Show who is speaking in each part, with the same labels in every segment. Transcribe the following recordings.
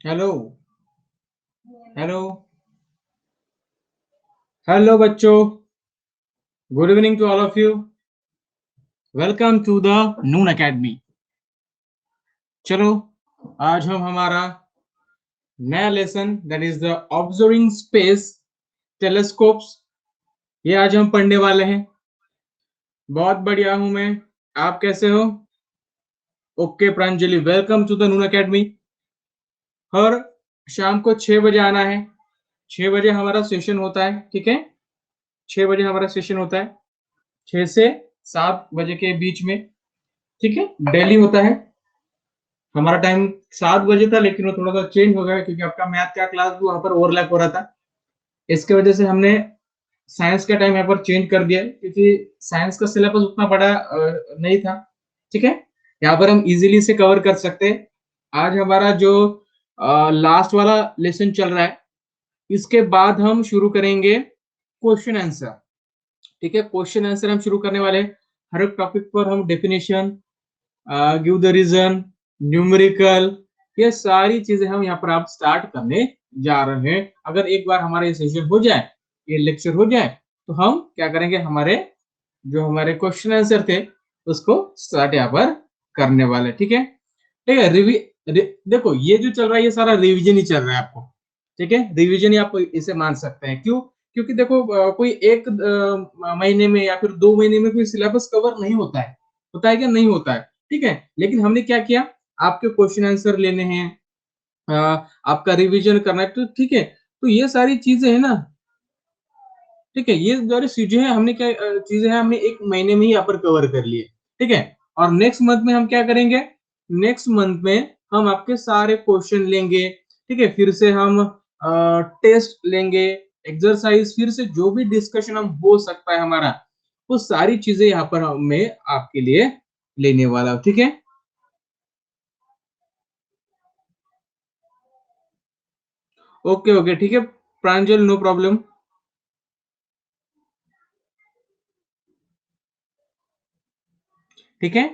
Speaker 1: Hello. Hello. Hello बच्चों। Good evening to all of you. Welcome to the Noon academy. चलो, आज हम हमारा नया lesson that is the observing space telescopes, ये आज हम पढ़ने वाले हैं। बहुत बढ़िया हूं मैं। आप कैसे हो? Okay Pranjali, welcome to the Noon Academy. हर शाम को 6 बजे आना है। 6 बजे हमारा सेशन होता है, ठीक है? 6 बजे हमारा सेशन होता है, 6 से 7 बजे के बीच में, ठीक है? डेली होता है। हमारा टाइम 7 बजे था, लेकिन वो थोड़ा सा चेंज हो गया क्योंकि आपका मैथ का क्लास भी वहां पर ओवरलैप हो रहा था। इसके वजह से हमने साइंस का टाइम यहाँ पर चेंज कर दिया क्योंकि साइंस का सिलेबस उतना बड़ा नहीं था, ठीक है? यहाँ पर हम इजीली से कवर कर सकते हैं। आज हमारा जो लास्ट वाला लेसन चल रहा है, इसके बाद हम शुरू करेंगे क्वेश्चन आंसर, ठीक है? क्वेश्चन आंसर हम शुरू करने वाले हैं। हर एक टॉपिक पर हम definition, give the reason, numerical, ये सारी चीजें हम यहाँ पर आप स्टार्ट करने जा रहे हैं। अगर एक बार हमारा ये सेशन हो जाए, ये लेक्चर हो जाए, तो हम क्या करेंगे, हमारे क्वेश्चन आंसर थे उसको स्टार्ट यहाँ पर करने वाले, ठीक है? ठीक है। देखो, ये जो चल रहा है ये सारा रिवीजन ही चल रहा है आपको, ठीक है? रिवीजन ही आप इसे मान सकते हैं। क्यों? क्योंकि देखो, कोई एक महीने में या फिर 2 महीने में कोई सिलेबस कवर नहीं होता है। होता है क्या? नहीं होता है, ठीक है? लेकिन हमने क्या किया, आपके क्वेश्चन आंसर लेने हैं, आपका रिवीजन करना है, तो ठीक है। तो ये सारी चीजें है ना, ठीक है? ये सारी चीजें हैं, हमने क्या चीजें हैं हमने एक महीने में ही यहाँ पर कवर कर लिए, ठीक है? और नेक्स्ट मंथ में हम क्या करेंगे, नेक्स्ट मंथ में हम आपके सारे क्वेश्चन लेंगे, ठीक है? फिर से हम टेस्ट लेंगे, एक्सरसाइज, फिर से जो भी डिस्कशन हम हो सकता है हमारा, वो सारी चीजें यहाँ पर मैं आपके लिए लेने वाला हूँ, ठीक है? ओके ओके, ठीक है प्रांजल, नो प्रॉब्लम। ठीक है,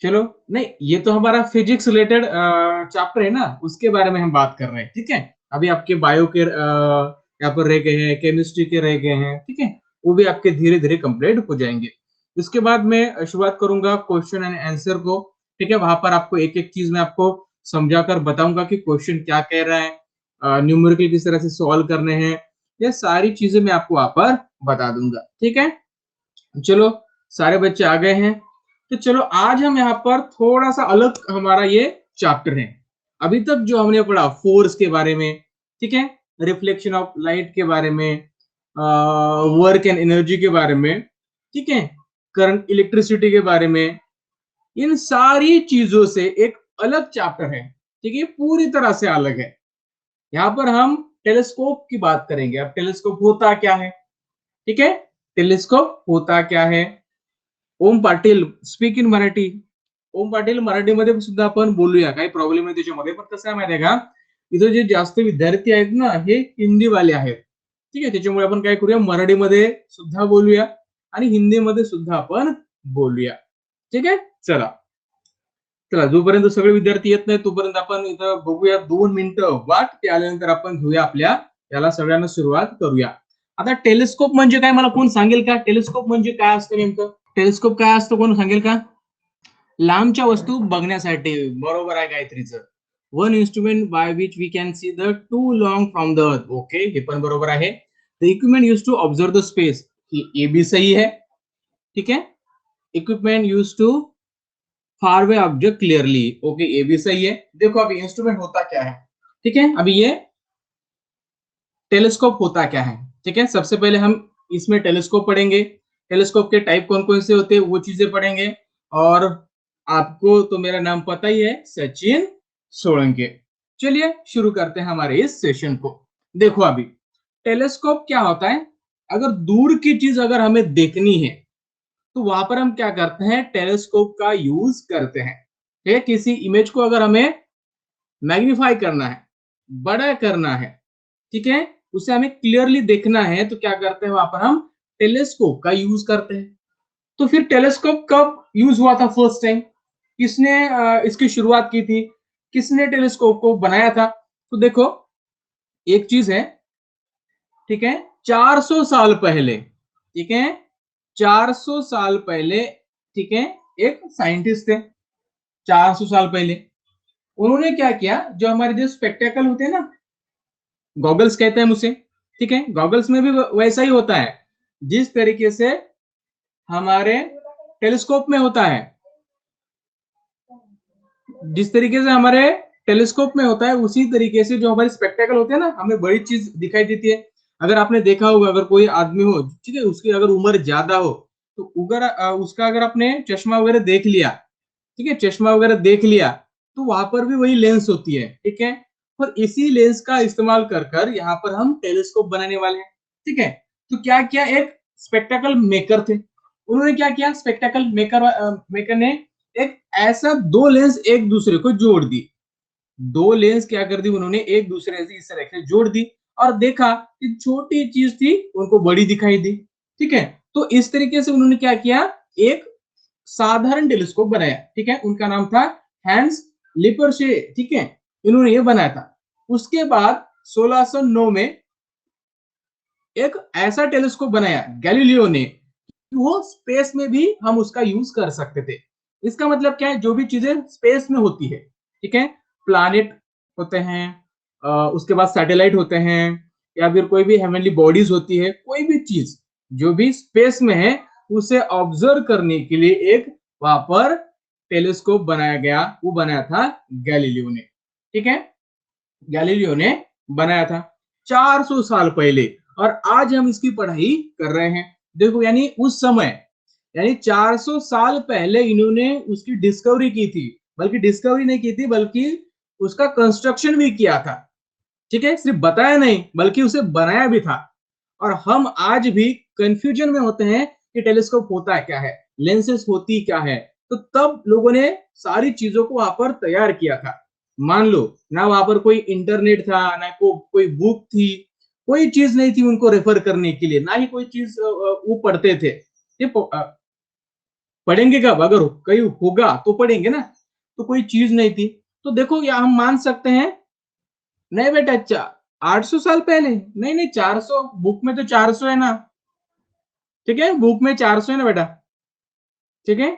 Speaker 1: चलो। नहीं, ये तो हमारा फिजिक्स रिलेटेड चैप्टर है ना, उसके बारे में हम बात कर रहे हैं, ठीक है? अभी आपके बायो के यहाँ पर रह गए हैं, केमिस्ट्री के रह गए हैं, ठीक है? वो भी आपके धीरे धीरे कंप्लीट हो जाएंगे। उसके बाद मैं शुरुआत करूंगा क्वेश्चन एंड आंसर को, ठीक है? वहां पर आपको एक एक चीज मैं आपको समझा कर बताऊंगा कि क्वेश्चन क्या कह रहा है, न्यूमेरिकल किस तरह से सॉल्व करने हैं, ये सारी चीजें मैं आपको वहां पर बता दूंगा, ठीक है? चलो, सारे बच्चे आ गए हैं, तो चलो आज हम यहाँ पर थोड़ा सा अलग हमारा ये चैप्टर है। अभी तक जो हमने पढ़ा फोर्स के बारे में, ठीक है, रिफ्लेक्शन ऑफ लाइट के बारे में, वर्क एंड एनर्जी के बारे में, ठीक है, करंट इलेक्ट्रिसिटी के बारे में, इन सारी चीजों से एक अलग चैप्टर है, ठीक है? पूरी तरह से अलग है। यहाँ पर हम टेलीस्कोप की बात करेंगे। अब टेलीस्कोप होता क्या है, ठीक है? टेलीस्कोप होता क्या है? ओम पाटील, स्पीक इन मराठी. ओम पाटील, मराठीमध्ये सुद्धा आपण बोलूया, काही प्रॉब्लेम नाही त्याच्यामध्ये. पण कसं आहे माहिती आहे का, इथं जे जास्त विद्यार्थी आहेत ना, हे हिंदीवाले आहेत, ठीक आहे? त्याच्यामुळे आपण काय करूया, मराठीमध्ये सुद्धा बोलूया आणि हिंदीमध्ये सुद्धा आपण बोलूया, ठीक आहे? चला, चला, जोपर्यंत सगळे विद्यार्थी येत नाही तोपर्यंत आपण इथं बघूया 2 मिनिटं वाट, ते आल्यानंतर आपण घेऊया आपल्या याला सगळ्यांना सुरुवात करूया. आता टेलिस्कोप म्हणजे काय, मला कोण सांगेल का? टेलिस्कोप म्हणजे काय असतं नेमकं? टेलिस्कोप काय असतं, कोण सांगेल का? लांबच्या वस्तू बघण्यासाठी, बरोबर आहे गायत्रीचं. One instrument by which we can see the too long from the earth. Okay, हे पण बरोबर आहे. The equipment use to observe the space, ये भी सही है, ठीक है? Equipment use to far way object clearly, okay, ये भी सही है। देखो अभी इंस्ट्रूमेंट होता क्या है, ठीक है? अभी ये टेलीस्कोप होता क्या है, ठीक है? सबसे पहले हम इसमें टेलीस्कोप पढ़ेंगे, टेलीस्कोप के टाइप कौन कौन से होते हैं वो चीजें पढ़ेंगे। और आपको तो मेरा नाम पता ही है, सचिन सोलंके। चलिए शुरू करते हैं हमारे इस सेशन को। देखो अभी टेलीस्कोप क्या होता है, अगर दूर की चीज अगर हमें देखनी है तो वहां पर हम क्या करते हैं, टेलीस्कोप का यूज करते हैं, ठीक है? किसी इमेज को अगर हमें मैग्नीफाई करना है, बड़ा करना है, ठीक है, उसे हमें क्लियरली देखना है, तो क्या करते हैं, वहां पर हम टेलीस्कोप का यूज करते हैं। तो फिर टेलीस्कोप कब यूज हुआ था फर्स्ट टाइम? किसने इसकी शुरुआत की थी? किसने टेलीस्कोप को बनाया था? तो देखो एक चीज है, ठीक है, 400 साल पहले, ठीक है, 400 साल पहले, ठीक है, एक साइंटिस्ट थे 400 साल पहले। उन्होंने क्या किया, जो हमारे जो स्पेक्टेकल होते हैं ना, गॉगल्स कहते हैं उसे, ठीक है, गॉगल्स में भी वैसा ही होता है जिस तरीके से हमारे टेलीस्कोप में होता है, जिस तरीके से हमारे टेलीस्कोप में होता है उसी तरीके से जो हमारे स्पेक्टेकल होते हैं ना, हमें बड़ी चीज दिखाई देती है। अगर आपने देखा होगा, अगर कोई आदमी हो, ठीक है, उसकी अगर उम्र ज्यादा हो, तो अगर उसका अगर आपने चश्मा वगैरह देख लिया, ठीक है, चश्मा वगैरह देख लिया, तो वहां पर भी वही लेंस होती है, ठीक है। और इसी लेंस का इस्तेमाल कर कर यहाँ पर हम टेलीस्कोप बनाने वाले हैं, ठीक है। तो क्या किया, एक स्पेक्टेकल मेकर थे, उन्होंने क्या किया, स्पेक्टेकल मेकर मेकर ने एक ऐसा दो लेंस एक दूसरे को जोड़ दी, दो लेंस क्या कर दी उन्होंने, एक दूसरे से इस तरह से जोड़ दी, और देखा कि छोटी चीज थी उनको बड़ी दिखाई दी, ठीक है। तो इस तरीके से उन्होंने क्या किया, एक साधारण टेलीस्कोप बनाया, ठीक है, उनका नाम था हैंस लिपर्शे, ठीक है, इन्होंने ये बनाया था। उसके बाद 1609 में एक ऐसा टेलीस्कोप बनाया गैलीलियो ने, वो स्पेस में भी हम उसका यूज कर सकते थे। इसका मतलब क्या है, जो भी चीजें स्पेस में होती है, ठीक है, प्लैनेट होते हैं, उसके बाद सैटेलाइट होते हैं, या फिर कोई भी हेवनली बॉडीज होती है, कोई भी चीज जो भी स्पेस में है उसे ऑब्जर्व करने के लिए एक वहां पर टेलीस्कोप बनाया गया, वो बनाया था गैलीलियो ने, ठीक है, गैलीलियो ने बनाया था 400 साल पहले, और आज हम इसकी पढ़ाई कर रहे हैं। देखो यानी उस समय, यानी 400 साल पहले इन्होंने उसकी डिस्कवरी की थी, बल्कि डिस्कवरी नहीं की थी बल्कि उसका कंस्ट्रक्शन भी किया था, ठीक है, सिर्फ बताया नहीं बल्कि उसे बनाया भी था। और हम आज भी कंफ्यूजन में होते हैं कि टेलीस्कोप होता क्या है, लेंसेस होती क्या है। तो तब लोगों ने सारी चीजों को वहां पर तैयार किया था। मान लो ना वहां पर कोई इंटरनेट था, ना कोई बुक थी, कोई चीज नहीं थी उनको रेफर करने के लिए, ना ही कोई चीज वो पढ़ते थे। ये पढ़ेंगे कब, अगर कहीं होगा तो पढ़ेंगे ना, तो कोई चीज नहीं थी। तो देखो या हम मान सकते हैं, नहीं बेटा, 800 साल पहले नहीं, नहीं 400, बुक में तो 400 है ना, ठीक है, बुक में 400 है ना बेटा, ठीक है,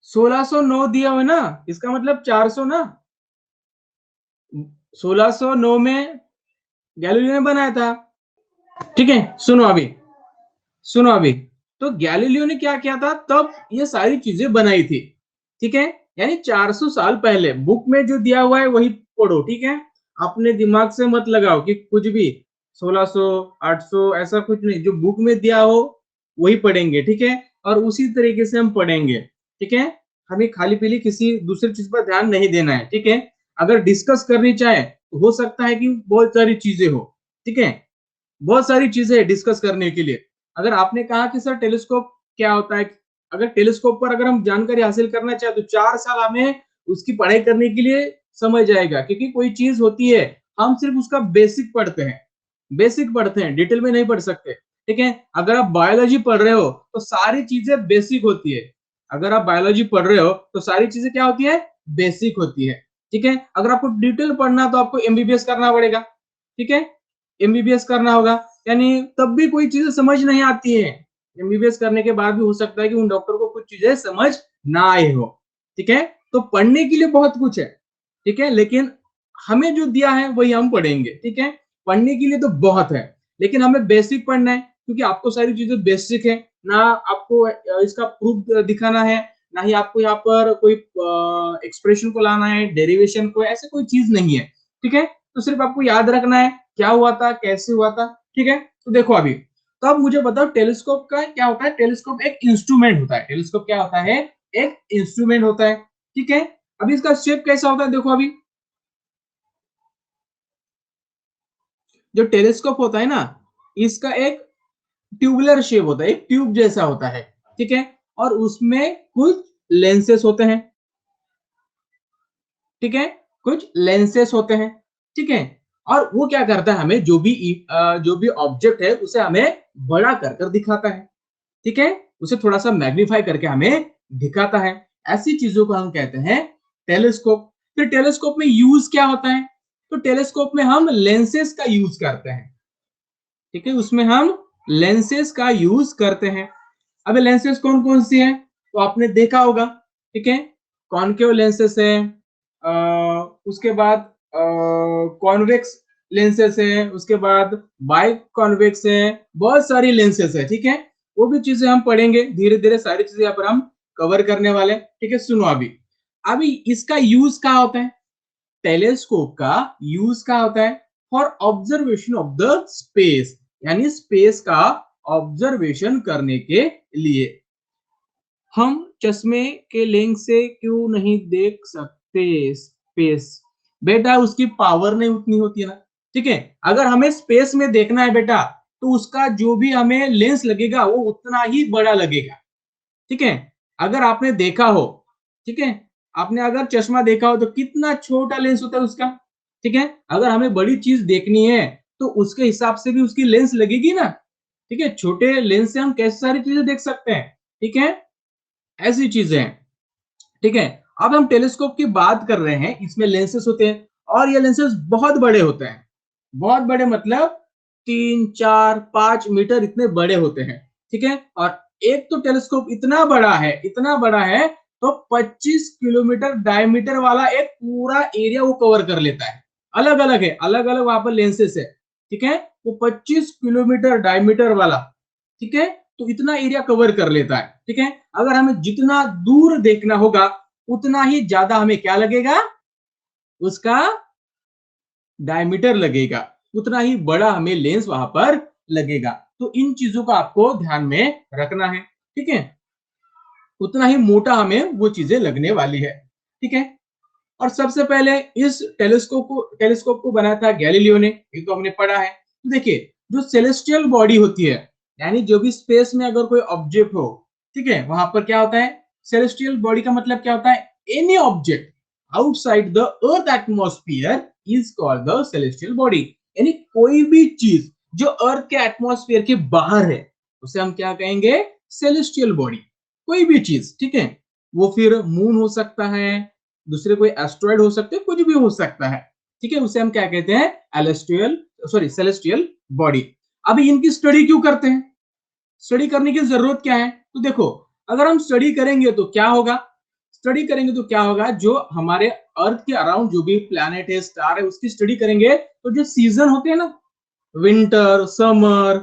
Speaker 1: 1609 दिया हुआ ना, इसका मतलब 400 ना, 1609 में गैलीलियो ने बनाया था, ठीक है। सुनो अभी, सुनो अभी, तो गैलीलियो ने क्या किया था, तब ये सारी चीजें बनाई थी, ठीक है, यानी 400 साल पहले। बुक में जो दिया हुआ है वही पढ़ो, ठीक है, अपने दिमाग से मत लगाओ कि कुछ भी 1600 800 ऐसा कुछ नहीं, जो बुक में दिया हो वही पढ़ेंगे, ठीक है, और उसी तरीके से हम पढ़ेंगे, ठीक है। हमें खाली पीली किसी दूसरी चीज पर ध्यान नहीं देना है, ठीक है। अगर डिस्कस करनी चाहे तो हो सकता है कि बहुत सारी चीजें हो, ठीक है, बहुत सारी चीजें है डिस्कस करने के लिए। अगर आपने कहा कि सर टेलीस्कोप क्या होता है, अगर टेलीस्कोप पर अगर हम जानकारी हासिल करना चाहे तो 4 साल हमें उसकी पढ़ाई करने के लिए समझ जाएगा, क्योंकि कोई चीज होती है हम सिर्फ उसका बेसिक पढ़ते हैं, बेसिक पढ़ते हैं, डिटेल में नहीं पढ़ सकते, ठीक है। अगर आप बायोलॉजी पढ़ रहे हो तो सारी चीजें बेसिक होती है, अगर आप बायोलॉजी पढ़ रहे हो तो सारी चीजें क्या होती है, बेसिक होती है, ठीक है। अगर आपको डिटेल पढ़ना तो आपको एमबीबीएस करना पड़ेगा, ठीक है, एमबीबीएस करना होगा, यानी तब भी कोई चीजें समझ नहीं आती है, एमबीबीएस करने के बाद भी हो सकता है कि उन डॉक्टर को कुछ चीजें समझ ना आए हो, ठीक है। तो पढ़ने के लिए बहुत कुछ है, ठीक है, लेकिन हमें जो दिया है वही हम पढ़ेंगे, ठीक है। पढ़ने के लिए तो बहुत है, लेकिन हमें बेसिक पढ़ना है, क्योंकि आपको सारी चीजें बेसिक है ना, आपको इसका प्रूफ दिखाना है, ना ही आपको यहाँ पर कोई एक्सप्रेशन को लाना है, डेरिवेशन को, ऐसे कोई चीज नहीं है, ठीक है। तो सिर्फ आपको याद रखना है क्या हुआ था, कैसे हुआ था, ठीक है। तो देखो अभी, तो अब मुझे बताओ टेलीस्कोप का क्या होता है। टेलीस्कोप एक इंस्ट्रूमेंट होता है, टेलीस्कोप क्या होता है, एक इंस्ट्रूमेंट होता है, ठीक है। अभी इसका शेप कैसा होता है, देखो अभी जो टेलीस्कोप होता है ना, इसका एक ट्यूबुलर शेप होता है, एक ट्यूब जैसा होता है, ठीक है, और उसमें कुछ लेंसेस होते हैं, ठीक है, कुछ लेंसेस होते हैं, ठीक है। और वो क्या करता है, हमें जो भी ऑब्जेक्ट है उसे हमें बड़ा कर कर दिखाता है, ठीक है, उसे थोड़ा सा मैग्नीफाई करके हमें दिखाता है। ऐसी चीजों को हम कहते हैं टेलीस्कोप। तो टेलीस्कोप में यूज क्या होता है? तो टेलीस्कोप में हम लेंसेज का यूज करते हैं, ठीक है, उसमें हम लेंसेज का यूज करते हैं। अब लेंसेज कौन कौन सी है? तो आपने देखा होगा, ठीक है, कॉनकेव लेंसेज है, उसके बाद कॉन्वेक्स लेंसेज है, उसके बाद बाई कॉन्वेक्स है, बहुत सारी लेंसेज है, ठीक है, वो भी चीजें हम पढ़ेंगे धीरे धीरे, सारी चीजें यहाँ पर हम कवर करने वाले, ठीक है। सुनो, अभी अभी इसका यूज क्या होता है? टेलीस्कोप का यूज क्या होता है? For observation of the space, यानी स्पेस का ऑब्जर्वेशन करने के लिए। हम चश्मे के लेंस से क्यों नहीं देख सकते स्पेस? बेटा उसकी पावर नहीं उतनी होती है ना, ठीक है। अगर हमें स्पेस में देखना है बेटा, तो उसका जो भी हमें लेंस लगेगा वो उतना ही बड़ा लगेगा, ठीक है। अगर आपने देखा हो, ठीक है, आपने अगर चश्मा देखा हो तो कितना छोटा लेंस होता है उसका, ठीक है। अगर हमें बड़ी चीज देखनी है तो उसके हिसाब से भी उसकी लेंस लगेगी ना, ठीक है। छोटे लेंस से हम कैसी सारी चीजें देख सकते हैं, ठीक है, ऐसी चीजें हैं, ठीक है। अब हम टेलीस्कोप की बात कर रहे हैं, इसमें लेंसेस होते हैं और ये लेंसेस बहुत बड़े होते हैं, बहुत बड़े मतलब 3 4 5 मीटर इतने बड़े होते हैं, ठीक है। और एक तो टेलीस्कोप इतना बड़ा है, इतना बड़ा है, तो 25 किलोमीटर डायमीटर वाला एक पूरा एरिया वो कवर कर लेता है। अलग अलग है, अलग अलग वहां पर लेंसेस है, ठीक है। वो 25 किलोमीटर डायमीटर वाला, ठीक है, तो इतना एरिया कवर कर लेता है, ठीक है। अगर हमें जितना दूर देखना होगा उतना ही ज्यादा हमें क्या लगेगा, उसका डायमीटर लगेगा, उतना ही बड़ा हमें लेंस वहां पर लगेगा। तो इन चीजों को आपको ध्यान में रखना है, ठीक है। उतना ही मोटा हमें वो चीजें लगने वाली है, ठीक है। और सबसे पहले इस टेलीस्कोप को बनाया था गैलीलियो ने, ये तो हमने पढ़ा है। तो देखिए, जो सेलेस्टियल बॉडी होती है, यानी जो भी स्पेस में अगर कोई ऑब्जेक्ट हो, ठीक है, वहां पर क्या होता है? सेलेस्टियल बॉडी का मतलब क्या होता है? Any object outside the earth atmosphere is called the celestial body. यानी कोई भी चीज जो अर्थ के एटमॉस्फेयर के बाहर है उसे हम क्या कहेंगे? Celestial body. कोई भी चीज, ठीक है, वो फिर मून हो सकता है, दूसरे कोई एस्ट्रॉइड हो सकते हैं, कुछ भी हो सकता है, ठीक है, उसे हम क्या कहते हैं? एलेस्टियल, सॉरी, सेलेस्टियल बॉडी। अभी इनकी स्टडी क्यों करते हैं? स्टडी करने की जरूरत क्या है? तो देखो, अगर हम स्टडी करेंगे तो क्या होगा? स्टडी करेंगे तो क्या होगा, जो हमारे अर्थ के अराउंड जो भी प्लैनेट है, स्टार है, उसकी स्टडी करेंगे तो जो सीजन होते हैं ना, विंटर, समर,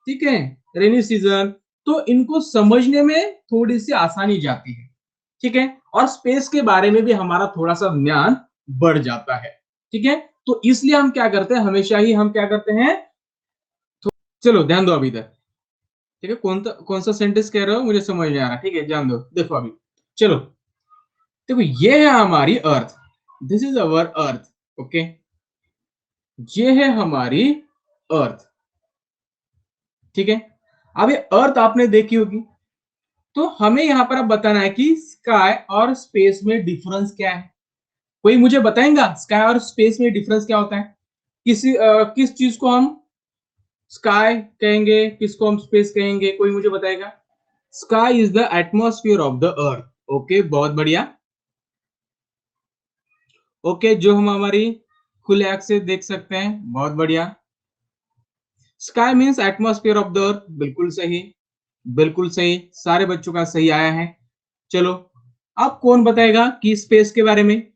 Speaker 1: ठीक है, रेनी सीजन, तो इनको समझने में थोड़ी सी आसानी जाती है, ठीक है। और स्पेस के बारे में भी हमारा थोड़ा सा ज्ञान बढ़ जाता है, ठीक है। तो इसलिए हम क्या करते हैं, हमेशा ही हम क्या करते हैं, चलो ध्यान दो अभी तक, ठीक है। कौन सा सेंटेंस कह रहे हो मुझे समझ नहीं आ रहा, ठीक है, ध्यान दो, देखो अभी, चलो देखो, ये है हमारी earth, this is our earth, okay, ये है हमारी अर्थ, ठीक है। अब ये अर्थ आपने देखी होगी, तो हमें यहां पर अब बताना है कि स्काई और स्पेस में डिफरेंस क्या है। कोई मुझे बताएगा स्काई और स्पेस में डिफरेंस क्या होता है? किस चीज को हम स्काई कहेंगे, किसको हम स्पेस कहेंगे? कोई मुझे बताएगा? Sky is the atmosphere of the earth, okay, बहुत बढ़िया, ओके, जो हम हमारी खुले आंख से देख सकते हैं, बहुत बढ़िया। Sky means atmosphere of the earth, बिल्कुल सही, बिल्कुल सही, सारे बच्चों का सही आया है। चलो, अब कौन बताएगा कि स्पेस के बारे में?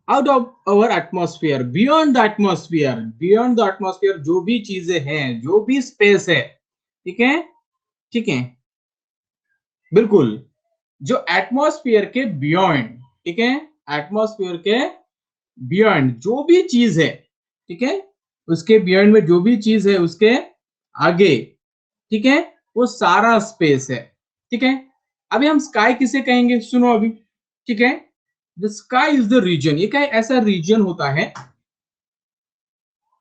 Speaker 1: Out of our atmosphere, beyond the atmosphere, जो भी चीजें हैं, जो भी स्पेस है, ठीक है, ठीक है, बिल्कुल, जो एटमॉस्फेयर के बियॉन्ड, ठीक है, एटमॉस्फेयर के बियॉन्ड जो भी चीज है, ठीक है, उसके बियॉन्ड में जो भी चीज है, उसके आगे, ठीक है, वो सारा स्पेस है, ठीक है। अभी हम स्काई किसे कहेंगे, सुनो अभी, ठीक है। The sky is the reason, ये क्या ऐसा रीजन होता है,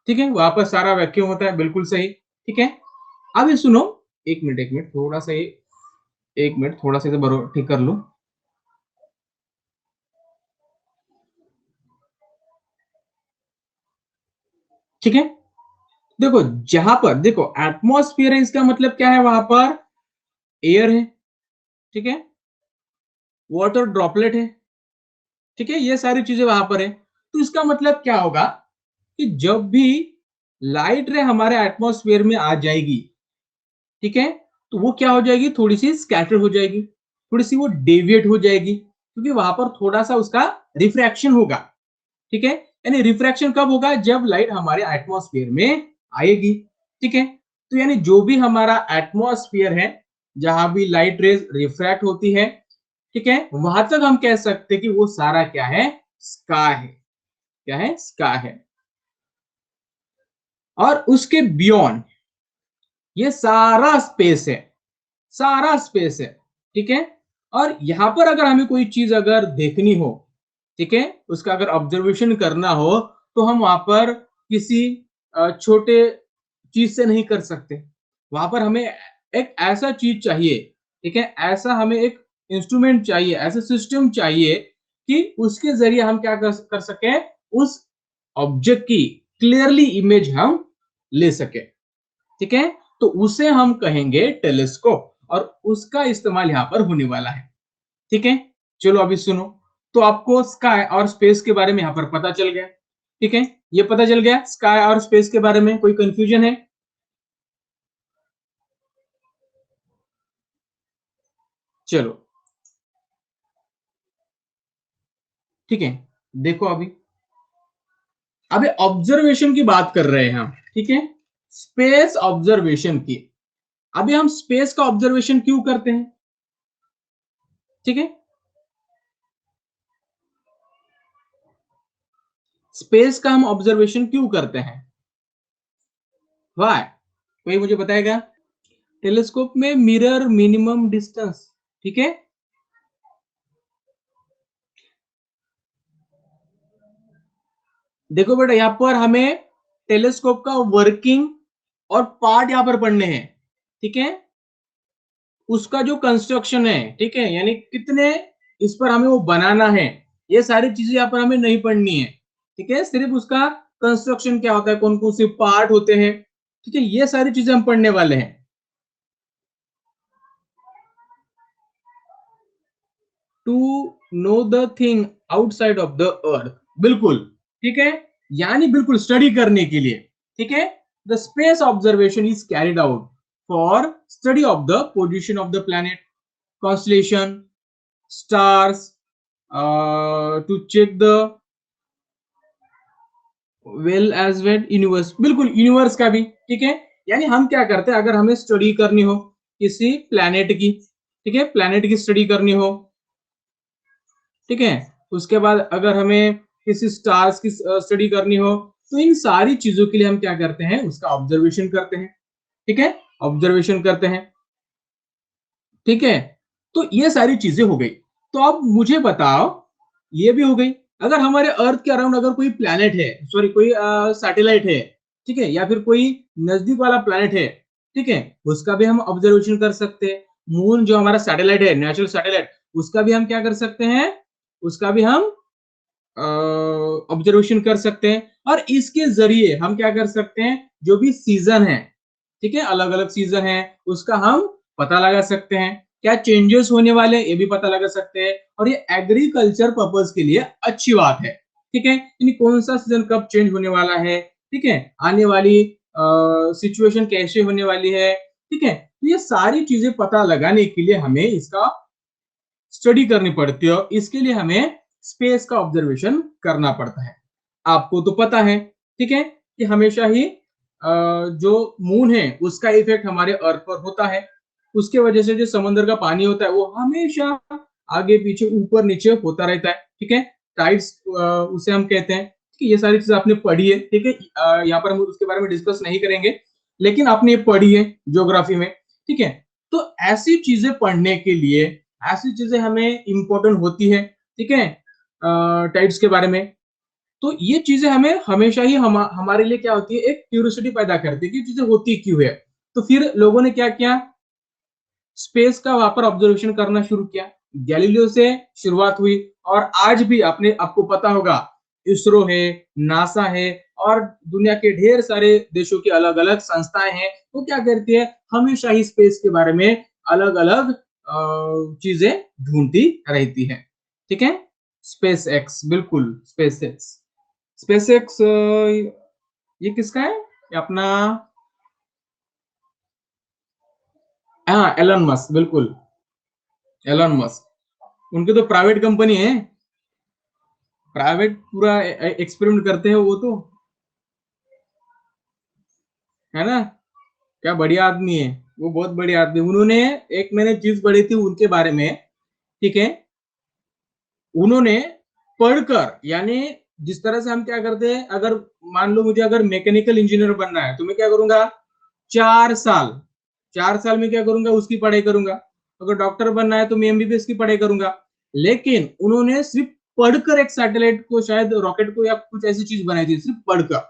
Speaker 1: ठीक है, वहां पर सारा वैक्यूम होता है, बिल्कुल सही, ठीक है। अभी सुनो, एक मिनट थोड़ा सा, एक मिनट थोड़ा सा बरो ठीक कर लो, ठीक है। देखो, जहां पर देखो एटमॉस्फेयर है, इसका मतलब क्या है? वहां पर एयर है, ठीक है, वाटर ड्रॉपलेट है, ठीक है, ये सारी चीजें वहां पर है। तो इसका मतलब क्या होगा कि जब भी लाइट रे हमारे एटमॉस्फेयर में आ जाएगी, ठीक है, तो वो क्या हो जाएगी, थोड़ी सी स्कैटर हो जाएगी, थोड़ी सी वो डेविएट हो जाएगी, क्योंकि वहां पर थोड़ा सा उसका रिफ्रैक्शन होगा, ठीक है। यानी रिफ्रैक्शन कब होगा, जब लाइट हमारे एटमॉस्फेयर में आएगी, ठीक है। तो यानी जो भी हमारा एटमॉस्फेयर है, जहां भी लाइट रेज रिफ्रैक्ट होती है, ठीक है, वहां तक हम कह सकते हैं कि वो सारा क्या है, स्काई है, क्या है, स्काई है। और उसके बियॉन्ड ये सारा स्पेस है, सारा स्पेस है, ठीक है। और यहां पर अगर हमें कोई चीज अगर देखनी हो, ठीक है, उसका अगर ऑब्जर्वेशन करना हो, तो हम वहां पर किसी छोटे चीज से नहीं कर सकते। वहां पर हमें एक ऐसा चीज चाहिए, ठीक है, ऐसा हमें एक इंस्ट्रूमेंट चाहिए, ऐसा सिस्टम चाहिए कि उसके जरिए हम क्या कर सके, उस ऑब्जेक्ट की क्लियरली इमेज हम ले सके, ठीक है। तो उसे हम कहेंगे टेलीस्कोप, और उसका इस्तेमाल यहां पर होने वाला है, ठीक है। चलो अभी सुनो। तो आपको स्काई और स्पेस के बारे में यहां पर पता चल गया, ठीक है, ये पता चल गया स्काई और स्पेस के बारे में, कोई कंफ्यूजन है? चलो, ठीक है, देखो अभी ऑब्जर्वेशन की बात कर रहे हैं हम, ठीक है, स्पेस ऑब्जर्वेशन की। अभी हम स्पेस का ऑब्जर्वेशन क्यों करते हैं, ठीक है, स्पेस का हम ऑब्जर्वेशन क्यों करते हैं, वाई, कोई मुझे बताएगा? टेलीस्कोप में मिरर मिनिमम डिस्टेंस, ठीक है। देखो बेटा, यहां पर हमें टेलीस्कोप का वर्किंग और पार्ट यहां पर पढ़ने हैं, ठीक है, उसका जो कंस्ट्रक्शन है, ठीक है, यानी कितने इस पर हमें वो बनाना है, ये सारी चीजें यहां पर हमें नहीं पढ़नी है, ठीक है, सिर्फ उसका कंस्ट्रक्शन क्या होता है, कौन कौन से पार्ट होते हैं, ठीक है, ये सारी चीजें हम पढ़ने वाले हैं। To know the thing outside of the earth, बिल्कुल, ठीक है, यानी बिल्कुल स्टडी करने के लिए, ठीक है। The space observation is carried out for study of the position of the planet, constellation, stars, to check the well as well universe, बिल्कुल यूनिवर्स का भी, ठीक है। यानी हम क्या करते हैं, अगर हमें स्टडी करनी हो किसी प्लैनेट की, ठीक है, प्लैनेट की स्टडी करनी हो, ठीक है, उसके बाद अगर हमें किसी स्टार्स की स्टडी करनी हो, तो इन सारी चीजों के लिए हम क्या करते हैं, उसका ऑब्जर्वेशन करते हैं, ठीक है, ऑब्जर्वेशन करते हैं, ठीक है। तो ये सारी चीजें हो गई। तो अब मुझे बताओ, ये भी हो गई, अगर हमारे अर्थ के अराउंड अगर कोई प्लैनेट है, सॉरी कोई सैटेलाइट है, ठीक है, या फिर कोई नजदीक वाला प्लैनेट है, ठीक है, उसका भी हम ऑब्जर्वेशन कर सकते हैं। मून जो हमारा सैटेलाइट है, नेचुरल सैटेलाइट, उसका भी हम क्या कर सकते हैं, उसका भी हम ऑब्जर्वेशन कर सकते हैं। और इसके जरिए हम क्या कर सकते हैं, जो भी सीजन है, ठीक है, अलग अलग सीजन है, उसका हम पता लगा सकते हैं, क्या चेंजेस होने वाले ये भी पता लगा सकते हैं। और ये एग्रीकल्चर पर्पज के लिए अच्छी बात है, ठीक है, यानी कौन सा सीजन कब चेंज होने वाला है, ठीक है, आने वाली सिचुएशन कैसे होने वाली है, ठीक है। तो ये सारी चीजें पता लगाने के लिए हमें इसका स्टडी करनी पड़ती है, और इसके लिए हमें स्पेस का ऑब्जर्वेशन करना पड़ता है। आपको तो पता है, ठीक है, कि हमेशा ही जो मून है उसका इफेक्ट हमारे अर्थ पर होता है, उसके वजह से जो समुद्र का पानी होता है वो हमेशा आगे पीछे ऊपर नीचे होता रहता है, ठीक है, टाइड्स उसे हम कहते हैं, कि ये सारी चीजें आपने पढ़ी है, ठीक है, यहाँ पर हम उसके बारे में डिस्कस नहीं करेंगे, लेकिन आपने ये पढ़ी है ज्योग्राफी में, ठीक है। तो ऐसी चीजें पढ़ने के लिए, ऐसी चीजें हमें इंपॉर्टेंट होती है, ठीक है, टाइप्स के बारे में। तो ये चीजें हमें हमेशा ही हमारे लिए क्या होती है, एक क्यूरियोसिटी पैदा करती है कि चीजें होती क्यों है। तो फिर लोगों ने क्या किया, स्पेस का वहां पर ऑब्जर्वेशन करना शुरू किया, गैलीलियो से शुरुआत हुई, और आज भी आपने आपको पता होगा, इसरो है, नासा है, और दुनिया के ढेर सारे देशों की अलग अलग संस्थाएं हैं, वो क्या करती है, हमेशा ही स्पेस के बारे में अलग अलग चीजें ढूंढती रहती है। ठीक है, स्पेस एक्स, बिल्कुल स्पेस एक्स। स्पेस एक्स ये किसका है? ये अपना, हाँ एलन मस्क, बिल्कुल एलन मस्क। उनकी तो प्राइवेट कंपनी है, प्राइवेट पूरा एक्सपेरिमेंट करते हैं वो तो, है ना। क्या बढ़िया आदमी है वो, बहुत बढ़िया आदमी। उन्होंने, एक मैंने चीज पढ़ी थी उनके बारे में, ठीक है, उन्होंने पढ़कर, यानी जिस तरह से हम क्या करते हैं, अगर मान लो मुझे अगर मैकेनिकल इंजीनियर बनना है तो मैं क्या करूंगा, 4 साल, 4 साल में क्या करूंगा, उसकी पढ़ाई करूंगा। अगर डॉक्टर बनना है तो मैं एमबीबीएस की पढ़ाई करूंगा। लेकिन उन्होंने सिर्फ पढ़कर एक सैटेलाइट को, शायद रॉकेट को या कुछ ऐसी चीज बनाई थी, सिर्फ पढ़कर।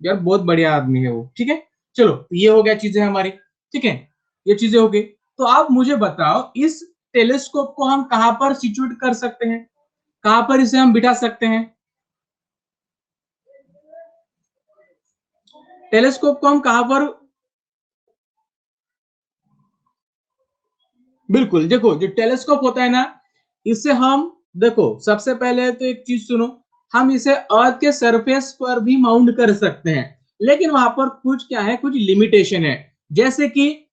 Speaker 1: यार बहुत बढ़िया आदमी है वो। ठीक है, चलो ये हो गया चीजें हमारी। ठीक है, ये चीजें हो गई। तो आप मुझे बताओ, इस टेलीस्कोप को हम कहां पर सिचुएट कर सकते हैं, कहां पर इसे हम बिठा सकते हैं? टेलीस्कोप को हम कहां पर, बिल्कुल देखो, जो टेलीस्कोप होता है ना, इसे हम, देखो सबसे पहले तो एक चीज सुनो, हम इसे अर्थ के सरफेस पर भी माउंट कर सकते हैं, लेकिन वहां पर कुछ क्या है, कुछ लिमिटेशन है। जैसे कि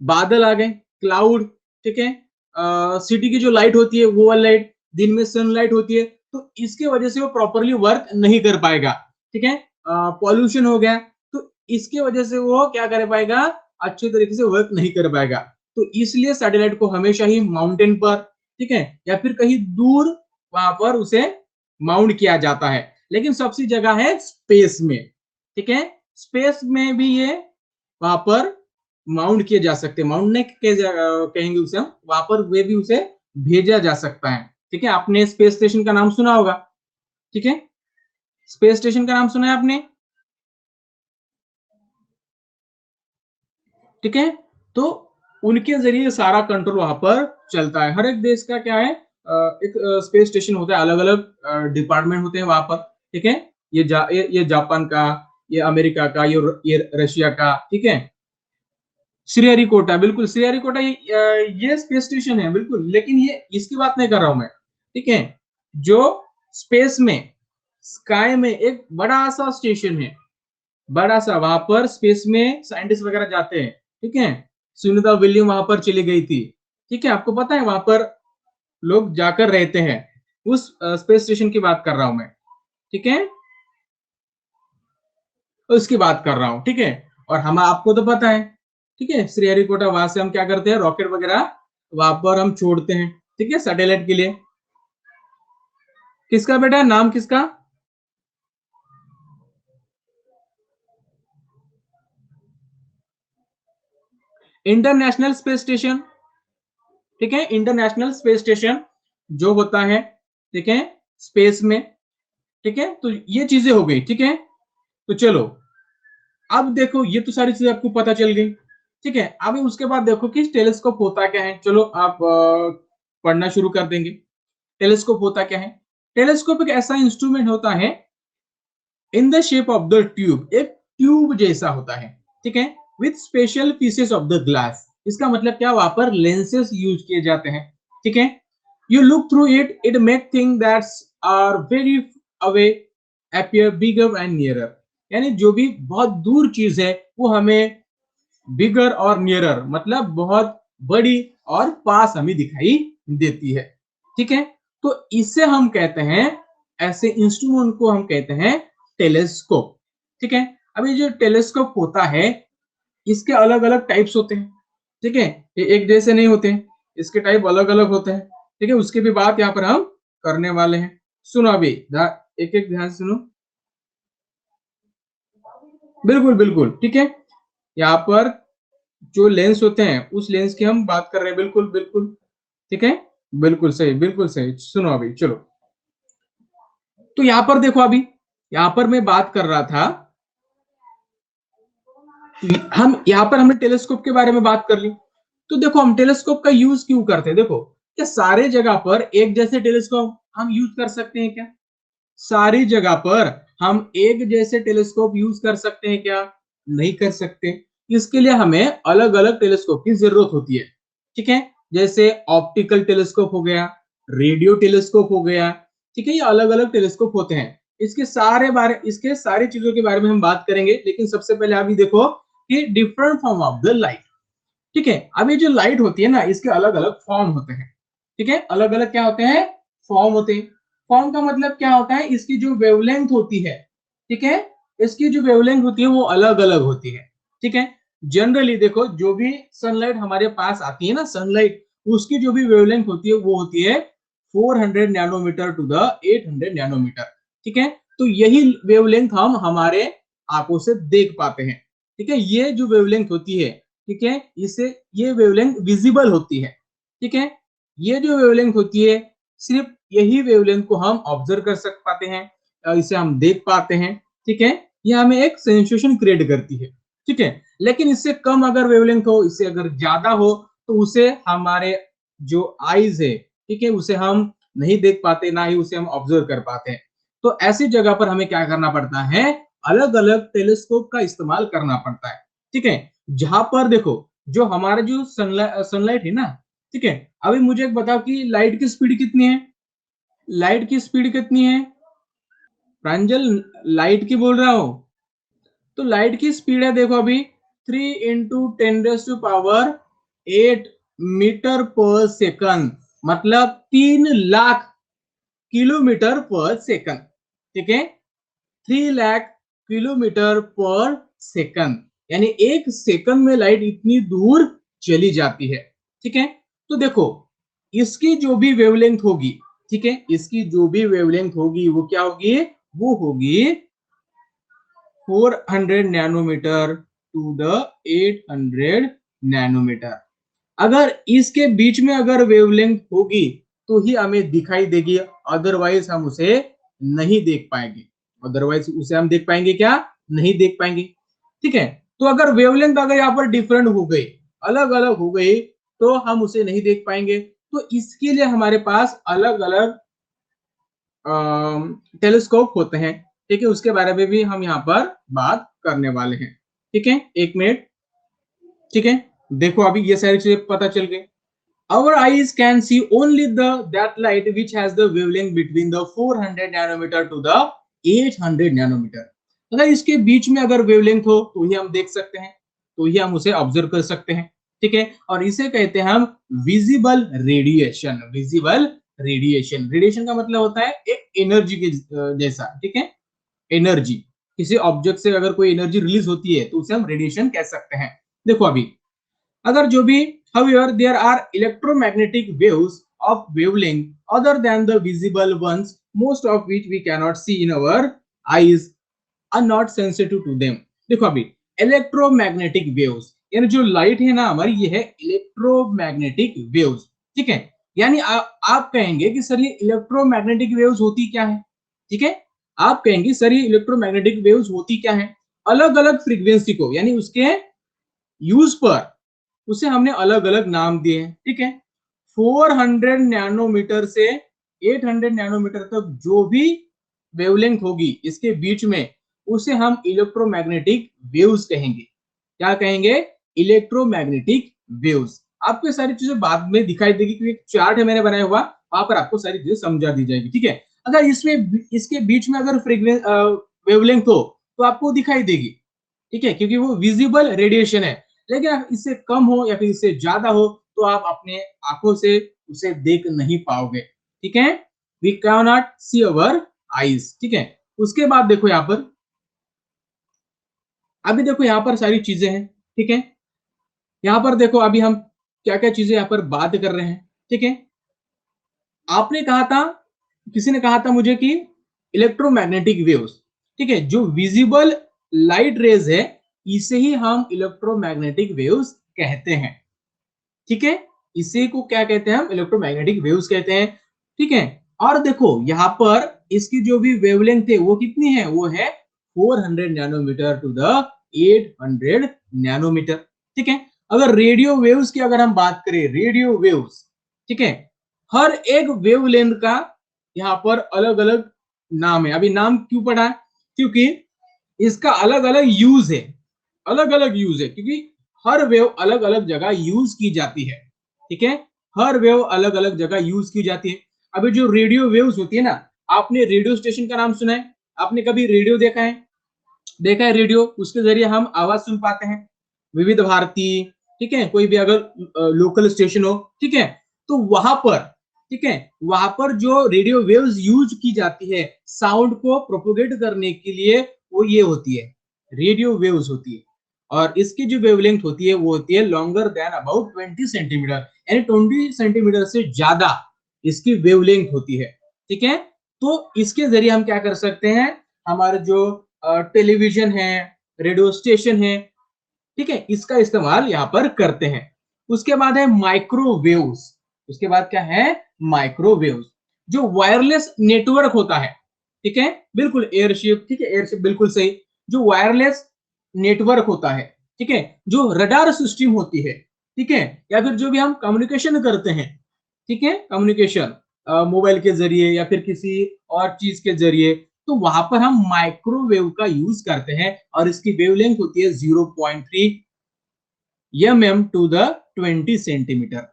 Speaker 1: बादल आ गए, क्लाउड, ठीक है, सिटी की जो लाइट होती है वो वाली लाइट, दिन में सनलाइट होती है, तो इसके वजह से वो प्रॉपरली वर्क नहीं कर पाएगा। ठीक है, पॉल्यूशन हो गया, तो इसके वजह से वो क्या कर पाएगा, अच्छे तरीके से वर्क नहीं कर पाएगा। तो इसलिए सैटेलाइट को हमेशा ही माउंटेन पर, ठीक है, या फिर कहीं दूर वहां पर उसे माउंट किया जाता है। लेकिन सबसे जगह है स्पेस में। ठीक है, स्पेस में भी ये वहां पर माउंट किए जा सकते हैं, माउंट नहीं कहेंगे उसे हम, वहां पर वे भी उसे भेजा जा सकता है। ठीक है, आपने स्पेस स्टेशन का नाम सुना होगा। ठीक है, स्पेस स्टेशन का नाम सुना है आपने? ठीक है, तो उनके जरिए सारा कंट्रोल वहां पर चलता है। हर एक देश का क्या है, एक स्पेस स्टेशन होता है, अलग अलग डिपार्टमेंट होते हैं वहां पर। ठीक है, ये जापान का, ये अमेरिका का, ये रशिया का। ठीक है, श्रीहरिकोटा, बिल्कुल श्रीहरिकोटा, ये स्पेस स्टेशन है बिल्कुल, लेकिन ये इसकी बात नहीं कर रहा हूं मैं। ठीक है, जो स्पेस में, स्काई में एक बड़ा सा स्टेशन है, बड़ा सा, वहां पर स्पेस में साइंटिस्ट वगैरह जाते हैं। ठीक है, सुनीता विलियम वहां पर चली गई थी। ठीक है, आपको पता है वहां पर लोग जाकर रहते हैं, उस स्पेस स्टेशन की बात कर रहा हूं मैं। ठीक है, उसकी बात कर रहा हूँ। ठीक है, और हम, आपको तो पता है, ठीक है, श्रीहरिकोटा, वहां से हम क्या करते हैं, रॉकेट वगैरह वहां पर हम छोड़ते हैं। ठीक है, सैटेलाइट के लिए। किसका बेटा, नाम किसका? International space station. ठीक है, इंटरनेशनल स्पेस स्टेशन जो होता है, ठीक है, स्पेस में। ठीक है, तो ये चीजें हो गई। ठीक है, तो चलो, अब देखो ये तो सारी चीजें आपको पता चल गई। ठीक है, अब उसके बाद देखो कि टेलीस्कोप होता क्या है। चलो आप पढ़ना शुरू कर देंगे। टेलीस्कोप होता क्या है? टेलीस्कोप एक ऐसा इंस्ट्रूमेंट होता है, in the shape of the tube, एक ट्यूब जैसा होता है। ठीक है, with special pieces of the glass. इसका मतलब क्या, वहां पर लेंसेस यूज किए जाते हैं। ठीक है, you look through it, it make thing that's are very away appear bigger and nearer। यानी जो भी बहुत दूर चीज है वो हमें बिगर और नियरर, मतलब बहुत बड़ी और पास हमें दिखाई देती है। ठीक है, तो इसे हम कहते हैं, ऐसे इंस्ट्रूमेंट को हम कहते हैं टेलीस्कोप। ठीक है, अब ये जो टेलीस्कोप होता है, इसके अलग अलग टाइप्स होते हैं। ठीक है, ये एक जैसे नहीं होते हैं, इसके टाइप अलग अलग होते हैं। ठीक है, उसकी भी बात यहाँ पर हम करने वाले हैं। सुनो अभी, एक एक ध्यान से सुनो। बिल्कुल बिल्कुल, ठीक है, यहाँ पर जो लेंस होते हैं उस लेंस की हम बात कर रहे हैं, बिल्कुल बिल्कुल। ठीक है, बिल्कुल सही, बिल्कुल सही। सुनो अभी, चलो, तो यहां पर देखो, अभी यहां पर मैं बात कर रहा था, हम यहां पर हमने टेलीस्कोप के बारे में बात कर ली। तो देखो हम टेलीस्कोप का यूज क्यों करते हैं, देखो, क्या सारे जगह पर एक जैसे टेलीस्कोप हम यूज कर सकते हैं क्या? सारी जगह पर हम एक जैसे टेलीस्कोप यूज कर सकते हैं क्या? नहीं कर सकते। इसके लिए हमें अलग अलग टेलीस्कोप की जरूरत होती है, ठीक है। जैसे ऑप्टिकल टेलीस्कोप हो गया, रेडियो टेलीस्कोप हो गया, ठीक है। ये अलग अलग टेलीस्कोप होते हैं। इसके सारी चीजों के बारे में हम बात करेंगे, लेकिन सबसे पहले अभी देखो कि different form of the light, ठीक है। अब ये जो लाइट होती है ना, इसके अलग अलग फॉर्म होते हैं, ठीक है। अलग अलग क्या होते हैं, फॉर्म होते हैं। फॉर्म का मतलब क्या होता है, इसकी जो वेवलेंथ होती है, ठीक है, इसकी जो वेवलेंथ होती है वो अलग अलग होती है, ठीक है। जनरली देखो, जो भी सनलाइट हमारे पास आती है ना, सनलाइट, उसकी जो भी वेवलेंथ होती है वो होती है 400 नैनोमीटर टू द 800 नैनोमीटर, ठीक है। तो यही वेवलेंथ हम हमारे आंखों से देख पाते हैं, ठीक है। ये जो वेवलेंथ होती है, ठीक है, इसे ये वेवलेंथ विजिबल होती है, ठीक है। ये जो वेवलेंथ होती है, सिर्फ यही वेवलेंथ को हम ऑब्जर्व कर सक पाते हैं, इसे हम देख पाते हैं, ठीक है। ये हमें एक सेंसेशन क्रिएट करती है, ठीक है। लेकिन इससे कम अगर वेवलेंथ हो, इससे अगर ज्यादा हो, तो उसे हमारे जो आईज है, ठीक है, उसे हम नहीं देख पाते, ना ही उसे हम ऑब्जर्व कर पाते हैं। तो ऐसी जगह पर हमें क्या करना पड़ता है, अलग अलग टेलीस्कोप का इस्तेमाल करना पड़ता है, ठीक है। जहां पर देखो, जो हमारा जो सनलाइट है ना, ठीक है। अभी मुझे एक बताओ कि लाइट की स्पीड कितनी है, लाइट की स्पीड कितनी है प्रांजल, लाइट की बोल रहा हो। तो लाइट की स्पीड है देखो अभी 3 × 10⁻⁸ मीटर पर सेकंड, मतलब 3 लाख किलोमीटर पर सेकंड, ठीक है। 3 लाख किलोमीटर पर सेकंड, यानी एक सेकंड में लाइट इतनी दूर चली जाती है, ठीक है। तो देखो, इसकी जो भी वेवलेंथ होगी, ठीक है, इसकी जो भी वेवलेंथ होगी वो क्या होगी, वो होगी 400 नैनोमीटर टू द 800 नैनोमीटर। अगर इसके बीच में अगर वेवलेंथ होगी तो ही हमें दिखाई देगी, अदरवाइज हम उसे नहीं देख पाएंगे। अदरवाइज उसे हम देख पाएंगे क्या, नहीं देख पाएंगे, ठीक है। तो अगर वेवलेंथ अगर यहाँ पर डिफरेंट हो गई, अलग अलग हो गई, तो हम उसे नहीं देख पाएंगे। तो इसके लिए हमारे पास अलग अलग टेलीस्कोप होते हैं, ठीक है। उसके बारे में भी हम यहाँ पर बात करने वाले हैं, ठीक है। 1 मिनट, ठीक है। देखो अभी ये सारी चीजें पता चल गई। Our eyes can see only that light which has the wavelength between the 400 nanometer to the 800 nanometer। अगर इसके बीच में अगर वेवलेंथ हो तो ही हम देख सकते हैं, तो ही हम उसे ऑब्जर्व कर सकते हैं, ठीक है। और इसे कहते हैं हम visible radiation. Visible radiation, radiation का मतलब होता है एक एनर्जी के जैसा, ठीक है। एनर्जी, किसी ऑब्जेक्ट से अगर कोई एनर्जी रिलीज होती है तो उसे हम रेडिएशन कह सकते हैं। देखो अभी, अगर जो भी, however there are electromagnetic waves of wavelength other than the visible ones, most of which we cannot see in our eyes, are not sensitive to them। देखो अभी, इलेक्ट्रोमैग्नेटिक वेव्स, यानी जो लाइट है ना हमारी, ये है इलेक्ट्रोमैग्नेटिक वेव्स, ठीक है। यानी आप कहेंगे कि सर ये इलेक्ट्रोमैग्नेटिक वेव्स होती क्या है, ठीक है। आप कहेंगे सर ये इलेक्ट्रोमैग्नेटिक वेव्स होती क्या है, अलग अलग फ्रीक्वेंसी को, यानी उसके यूज पर उसे हमने अलग अलग नाम दिए हैं, ठीक है। 400 नैनोमीटर से 800 नैनोमीटर तक जो भी वेवलेंथ होगी इसके बीच में, उसे हम इलेक्ट्रोमैग्नेटिक वेव्स कहेंगे। क्या कहेंगे, इलेक्ट्रोमैग्नेटिक वेव्स। आपको ये सारी चीजें बाद में दिखाई देगी, क्योंकि एक चार्ट है मैंने बनाया हुआ, वहां पर आपको सारी चीजें समझा दी जाएगी, ठीक है। अगर इसमें इसके बीच में अगर फ्रीक्वेंस वेवलेंथ हो तो आपको दिखाई देगी, ठीक है, क्योंकि वो विजिबल रेडिएशन है। लेकिन अगर इससे कम हो या फिर इससे ज्यादा हो तो आप अपने आंखों से उसे देख नहीं पाओगे, ठीक है। We can not see our eyes, ठीक है। उसके बाद देखो यहाँ पर, अभी देखो यहाँ पर सारी चीजें हैं, ठीक है। यहाँ पर देखो अभी हम क्या क्या चीजें यहाँ पर बात कर रहे हैं, ठीक है। आपने कहा था, किसी ने कहा था मुझे कि इलेक्ट्रोमैग्नेटिक वेव्स, ठीक है, जो विजिबल लाइट रेज है, इसे ही हम इलेक्ट्रोमैग्नेटिक वेव्स कहते हैं, ठीक है। इसी को क्या कहते हैं, हम इलेक्ट्रोमैग्नेटिक वेव्स कहते हैं, ठीक है। और देखो यहाँ पर इसकी जो भी वेवलेंथ है वो कितनी है, वो है 400 नैनोमीटर टू द 800 नैनोमीटर, ठीक है। अगर रेडियो वेव्स की अगर हम बात करें, रेडियो वेव्स, ठीक है, हर एक वेवलेंथ का यहाँ पर अलग अलग नाम है। अभी नाम क्यों पढ़ा, क्योंकि इसका अलग अलग यूज है, अलग अलग यूज है, क्योंकि हर वेव अलग अलग जगह यूज की जाती है। ठीक है, हर वेव अलग अलग जगह यूज की जाती है। अभी जो रेडियो वेव्स होती है ना, आपने रेडियो स्टेशन का नाम सुना है? आपने कभी रेडियो देखा है? देखा है रेडियो, उसके जरिए हम आवाज सुन पाते हैं, विविध भारती, ठीक है, कोई भी अगर लोकल स्टेशन हो, ठीक है, तो वहां पर, ठीक है, वहां पर जो रेडियो वेव्स यूज की जाती है साउंड को प्रोपोगेट करने के लिए, वो ये होती है, रेडियो वेव्स होती है। और इसकी जो वेवलेंथ होती है वो होती है लॉन्गर देन अबाउट 20 सेंटीमीटर, यानी 20 सेंटीमीटर से ज्यादा इसकी वेवलेंथ होती है। ठीक है, तो इसके जरिए हम क्या कर सकते हैं, हमारे जो टेलीविजन है, रेडियो स्टेशन है, ठीक है, इसका इस्तेमाल यहाँ पर करते हैं। उसके बाद है माइक्रोवेव्स। उसके बाद क्या है? माइक्रोवेव्स, जो वायरलेस नेटवर्क होता है। ठीक है, बिल्कुल एयरशिप, ठीक है, एयरशिप बिल्कुल सही। जो वायरलेस नेटवर्क होता है, ठीक है, जो रडार सिस्टम होती है, ठीक है, या फिर जो भी हम कम्युनिकेशन करते हैं, ठीक है, कम्युनिकेशन मोबाइल के जरिए या फिर किसी और चीज के जरिए, तो वहां पर हम माइक्रोवेव का यूज करते हैं और इसकी वेवलेंथ होती है 0.3 mm टू द 20 सेंटीमीटर।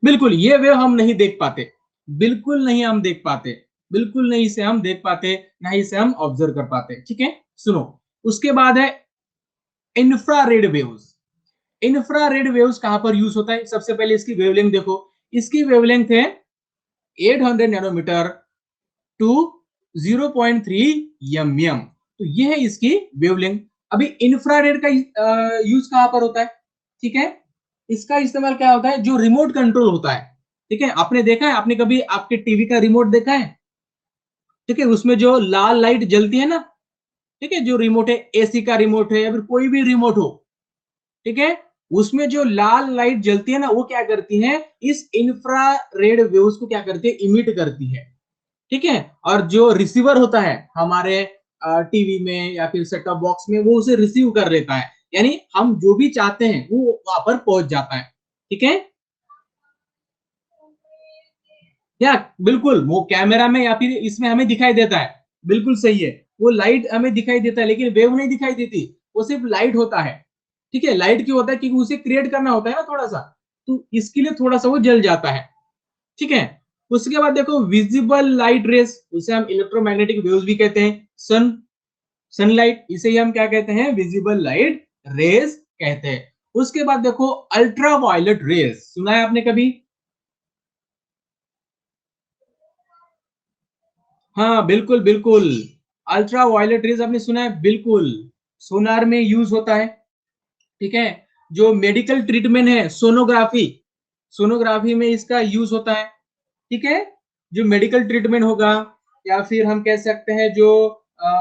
Speaker 1: बिल्कुल ये वेव हम नहीं देख पाते, बिल्कुल नहीं हम देख पाते, बिल्कुल नहीं इसे हम देख पाते, ना ही इसे हम ऑब्जर्व कर पाते। ठीक है, सुनो, उसके बाद है इंफ्रारेड वेव्स। इंफ्रारेड वेव्स कहां पर यूज होता है? सबसे पहले इसकी वेवलेंथ देखो, इसकी वेवलेंथ है 800 नैनोमीटर टू 0.3 mm। तो ये है इसकी वेवलेंथ। अभी इंफ्रारेड का यूज कहां पर होता है? ठीक है, इसका इस्तेमाल क्या होता है? जो रिमोट कंट्रोल होता है, ठीक है, आपने देखा है, आपने कभी आपके टीवी का रिमोट देखा है? ठीक है, उसमें जो लाल लाइट जलती है ना, ठीक है, जो रिमोट है, एसी का रिमोट है या फिर कोई भी रिमोट हो, ठीक है, उसमें जो लाल लाइट जलती है ना, वो क्या करती है? इस इंफ्रारेड वेव्स को क्या करती है? इमिट करती है। ठीक है, और जो रिसीवर होता है हमारे टीवी में या फिर सेट टॉप बॉक्स में, वो उसे रिसीव कर लेता है, यानी हम जो भी चाहते हैं वो वहां पर पहुंच जाता है। ठीक है, या बिल्कुल वो कैमरा में या फिर इसमें हमें दिखाई देता है, बिल्कुल सही है, वो लाइट हमें दिखाई देता है लेकिन वेव नहीं दिखाई देती, वो सिर्फ लाइट होता है। ठीक है, लाइट क्यों होता है? क्योंकि उसे क्रिएट करना होता है ना थोड़ा सा, तो इसके लिए थोड़ा सा वो जल जाता है। ठीक है, उसके बाद देखो विजिबल लाइट रेस, उसे हम इलेक्ट्रोमैग्नेटिक वेव्स भी कहते हैं। सनलाइट, इसे ही हम क्या कहते हैं? विजिबल लाइट रेस कहते हैं। उसके बाद देखो अल्ट्रा वायलेट रेस, सुना है आपने कभी? हाँ बिल्कुल बिल्कुल, अल्ट्रा वायलेट रेज आपने सुना है, बिल्कुल, सोनार में यूज होता है। ठीक है, जो मेडिकल ट्रीटमेंट है, सोनोग्राफी, सोनोग्राफी में इसका यूज होता है। ठीक है, जो मेडिकल ट्रीटमेंट होगा, या फिर हम कह सकते हैं जो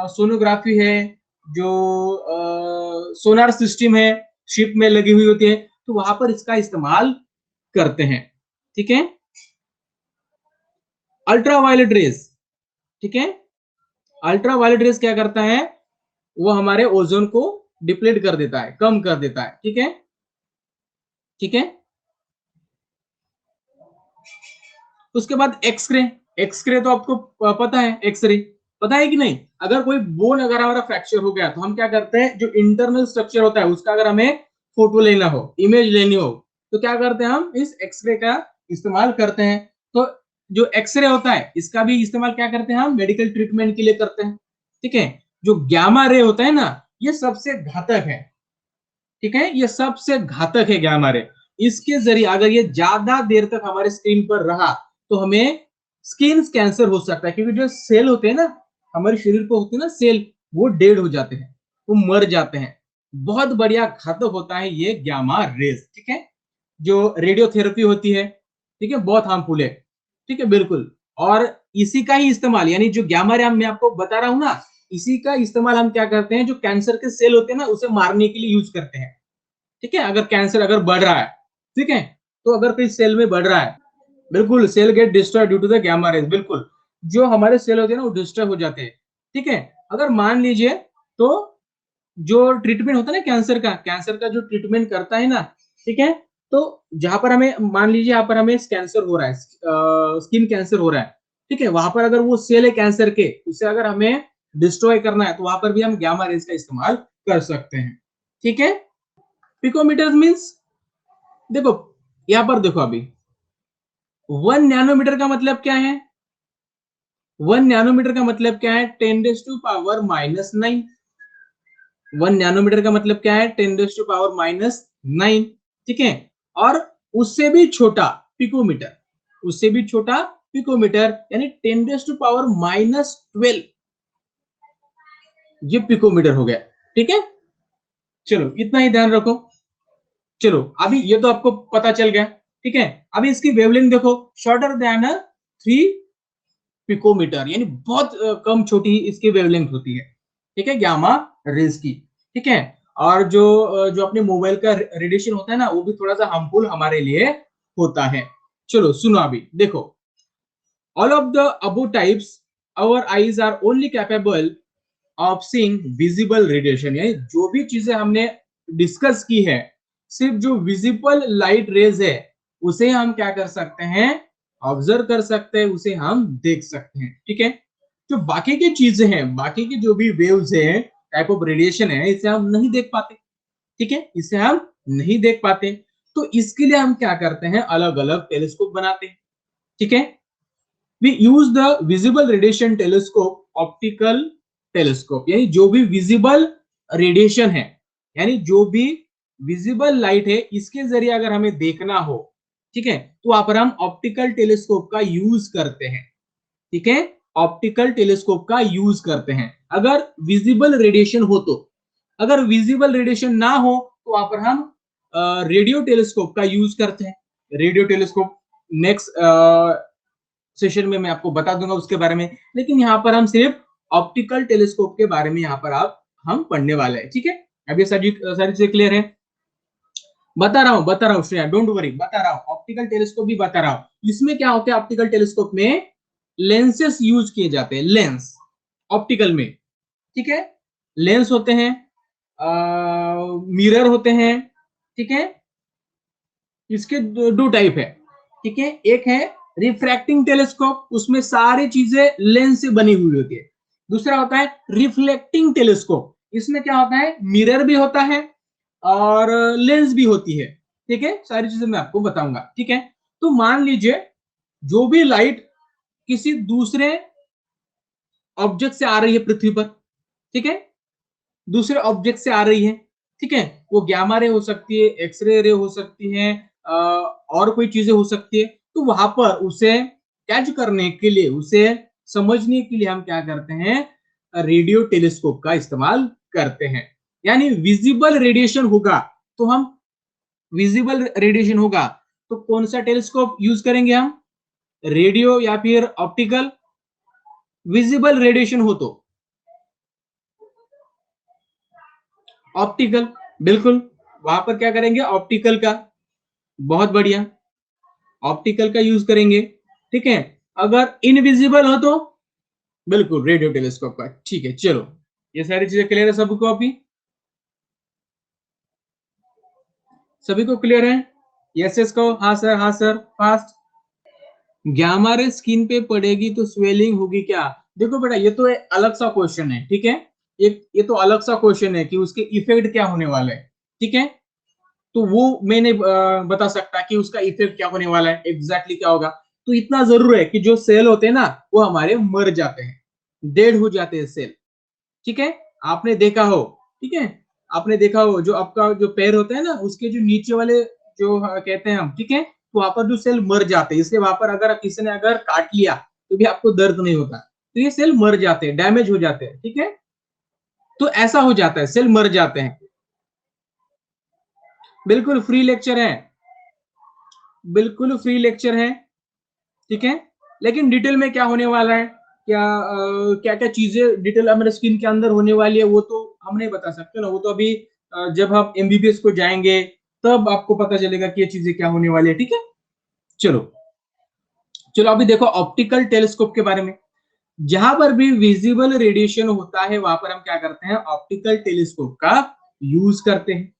Speaker 1: सोनोग्राफी है, जो सोनार सिस्टम है, शिप में लगी हुई होती है, तो वहां पर इसका इस्तेमाल करते हैं। ठीक है, अल्ट्रा वायलेट रेज, ठीक है, अल्ट्रा वायलेट रेज क्या करता है? वो हमारे ओजोन को डिप्लीट कर देता है, कम कर देता है। ठीक है, ठीक है, उसके बाद एक्सरे। एक्सरे तो आपको पता है, एक्सरे पता है कि नहीं? अगर कोई बोन अगर हमारा फ्रैक्चर हो गया तो हम क्या करते हैं? जो इंटरनल स्ट्रक्चर होता है उसका अगर हमें फोटो लेना हो, इमेज लेनी हो, तो क्या करते हैं? हम इस एक्सरे का इस्तेमाल करते हैं। तो जो एक्सरे होता है इसका भी इस्तेमाल क्या करते हैं? हम मेडिकल ट्रीटमेंट के लिए करते हैं। ठीक है, जो गामा रे होता है ना, ये सबसे घातक है। ठीक है, ये सबसे घातक है गामा रे। इसके जरिए अगर ये ज्यादा देर तक हमारे स्क्रीन पर रहा तो हमें स्किन कैंसर हो सकता है, क्योंकि जो सेल होते हैं ना हमारे शरीर पर होते हैं ना सेल, वो डेड हो जाते हैं, वो मर जाते हैं। बहुत बढ़िया घातक होता है ये गामा रेस। ठीक है, जो रेडियोथेरेपी होती है, ठीक है, बहुत हार्मफुल है। ठीक है, बिल्कुल। और इसी का ही इस्तेमाल, यानी जो गामा रे मैं आपको बता रहा हूं ना, इसी का इस्तेमाल हम क्या करते हैं? जो कैंसर के सेल होते हैं ना, उसे मारने के लिए यूज करते हैं। ठीक है, अगर कैंसर अगर बढ़ रहा है, ठीक है, तो अगर कोई सेल में बढ़ रहा है, बिल्कुल cell get destroy due to the gamma rays, बिल्कुल, जो हमारे सेल होते हैं ना वो डिस्ट्रॉय हो जाते हैं। ठीक है, अगर मान लीजिए, तो जो ट्रीटमेंट होता है ना कैंसर का, कैंसर का जो ट्रीटमेंट करता है ना, ठीक है, तो जहां पर हमें मान लीजिए यहाँ पर हमें कैंसर हो रहा है, स्किन कैंसर हो रहा है, ठीक है, वहां पर अगर वो सेल है कैंसर के, उसे अगर हमें डिस्ट्रॉय करना है तो वहां पर भी हम गामा रेज का इस्तेमाल कर सकते हैं। ठीक है, पिकोमीटर मींस देखो यहां पर देखो अभी 1 नैनोमीटर का मतलब क्या है? 1 नैनोमीटर का मतलब क्या है? 10⁻⁻⁹। 1 नैनोमीटर का मतलब क्या है? 10⁻⁻⁹। ठीक है, और उससे भी छोटा पिकोमीटर, उससे भी छोटा पिकोमीटर यानी 10⁻⁻12 ये पिकोमीटर हो गया। ठीक है, चलो इतना ही ध्यान रखो। चलो अभी ये तो आपको पता चल गया। ठीक है, अभी इसकी वेवलेंथ देखो, शॉर्टर देन 3 पिकोमीटर, यानी बहुत कम छोटी इसकी वेवलेंथ होती है। ठीक है, गामा रेज की। ठीक है, और जो अपने मोबाइल का रेडिएशन होता है ना, वो भी थोड़ा सा हार्मफुल हमारे लिए होता है। चलो सुनो अभी देखो, all of the above types our eyes are only capable of seeing visible radiation, यानी जो भी चीजें हमने डिस्कस की है, सिर्फ जो विजिबल लाइट रेज है उसे हम क्या कर सकते हैं? ऑब्जर्व कर सकते हैं, उसे हम देख सकते हैं। ठीक है, जो बाकी की चीजें हैं, बाकी की जो भी वेव्स है, टाइप ऑफ रेडिएशन है, इसे हम नहीं देख पाते। ठीक है, इसे हम नहीं देख पाते, तो इसके लिए हम क्या करते हैं? अलग अलग टेलीस्कोप बनाते हैं। ठीक है, we use the visible radiation telescope optical telescope, यानी जो भी विजिबल रेडिएशन है, यानी जो भी विजिबल लाइट है, इसके जरिए अगर हमें देखना हो, ठीक है, तो वहां पर हम ऑप्टिकल टेलीस्कोप का यूज करते हैं। ठीक है, ऑप्टिकल टेलीस्कोप का यूज करते हैं अगर विजिबल रेडिएशन हो तो। अगर विजिबल रेडिएशन ना हो तो वहां पर हम रेडियो टेलीस्कोप का यूज करते हैं। रेडियो टेलीस्कोप नेक्स्ट सेशन में मैं आपको बता दूंगा उसके बारे में, लेकिन यहाँ पर हम सिर्फ ऑप्टिकल टेलीस्कोप के बारे में यहाँ पर हम पढ़ने वाले हैं। ठीक है, अब ये सारी चीजें क्लियर है? बता रहा हूँ श्रेया, डोंट वरी, बता रहा हूँ। ऑप्टिकल टेलीस्कोप भी बता रहा हूँ। इसमें क्या होता है? ऑप्टिकल टेलीस्कोप में लेंसेस यूज किए जाते हैं, लेंस ऑप्टिकल में। ठीक है, लेंस होते हैं, मिरर होते हैं। ठीक है, इसके दो टाइप है। ठीक है, एक है रिफ्रैक्टिंग टेलीस्कोप, उसमें सारी चीजें लेंस से बनी हुई होती है। दूसरा होता है रिफ्लेक्टिंग टेलीस्कोप, इसमें क्या होता है? मिरर भी होता है और लेंस भी होती है। ठीक है, सारी चीजें मैं आपको बताऊंगा। ठीक है, तो मान लीजिए जो भी लाइट किसी दूसरे ऑब्जेक्ट से आ रही है पृथ्वी पर, ठीक है, दूसरे ऑब्जेक्ट से आ रही है, ठीक है, वो गामा रे हो सकती है, एक्सरे रे हो सकती है, और कोई चीजें हो सकती है, तो वहां पर उसे कैच करने के लिए, उसे समझने के लिए हम क्या करते हैं? रेडियो टेलीस्कोप का इस्तेमाल करते हैं। यानी विजिबल रेडिएशन होगा तो हम, विजिबल रेडिएशन होगा तो कौन सा टेलीस्कोप यूज करेंगे हम? रेडियो या फिर ऑप्टिकल? विजिबल रेडिएशन हो तो ऑप्टिकल, बिल्कुल, वहां पर क्या करेंगे? ऑप्टिकल का। बहुत बढ़िया, ऑप्टिकल का यूज करेंगे। ठीक है, अगर इनविजिबल हो तो बिल्कुल रेडियो टेलीस्कोप का। ठीक है, चलो ये सारी चीजें क्लियर है सबको? अभी सभी को क्लियर है? यस यस कहो, हाँ सर, हाँ sir, fast. Gamma ray skin पे पड़ेगी तो स्वेलिंग होगी क्या? देखो बेटा, ये तो एक अलग सा क्वेश्चन है। ठीक है, ये तो अलग सा क्वेश्चन है कि उसके इफेक्ट क्या होने वाले हैं। ठीक है, तो वो मैं नहीं बता सकता कि उसका इफेक्ट क्या होने वाला है, एग्जैक्टली क्या होगा। तो इतना जरूर है कि जो सेल होते हैं ना, वो हमारे मर जाते हैं, डेड हो जाते हैं सेल। ठीक है, आपने देखा हो, ठीक है, आपने देखा हो जो आपका जो पैर होता है ना, उसके जो नीचे वाले जो कहते हैं हम, ठीक है, तो वहां पर जो सेल मर जाते हैं, इसलिए वहां पर अगर किसी ने अगर काट लिया तो भी आपको दर्द नहीं होता, तो ये सेल मर जाते हैं, डैमेज हो जाते हैं। ठीक है, तो ऐसा हो जाता है, सेल मर जाते हैं। बिल्कुल फ्री लेक्चर है, बिल्कुल फ्री लेक्चर है। ठीक है, लेकिन डिटेल में क्या होने वाला है, क्या क्या चीजें डिटेल हमारे स्किन के अंदर होने वाली है, वो तो हम नहीं बता सकते ना। वो तो अभी जब हम एमबीबीएस को जाएंगे तब आपको पता चलेगा कि ये चीजें क्या होने वाली है। ठीक है, चलो चलो अभी देखो ऑप्टिकल टेलीस्कोप के बारे में। जहां पर भी विजिबल रेडिएशन होता है वहां पर हम क्या करते हैं? ऑप्टिकल टेलीस्कोप का यूज करते हैं।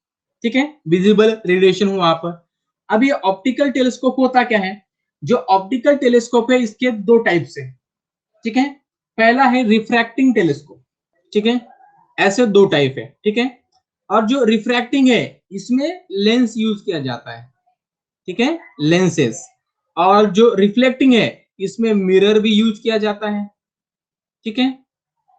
Speaker 1: ठीक है, विजिबल रेडिएशन हो वहां पर। अब ये ऑप्टिकल टेलीस्कोप होता क्या है? जो ऑप्टिकल टेलीस्कोप है इसके दो टाइप से। ठीक है, पहला है रिफ्रैक्टिंग टेलीस्कोप। ठीक है, ऐसे दो टाइप है, ठीक है। और जो रिफ्रैक्टिंग है इसमें लेंस यूज किया जाता है, ठीक है, लेंसेस। और जो रिफ्लेक्टिंग है इसमें मिरर भी यूज किया जाता है, ठीक है,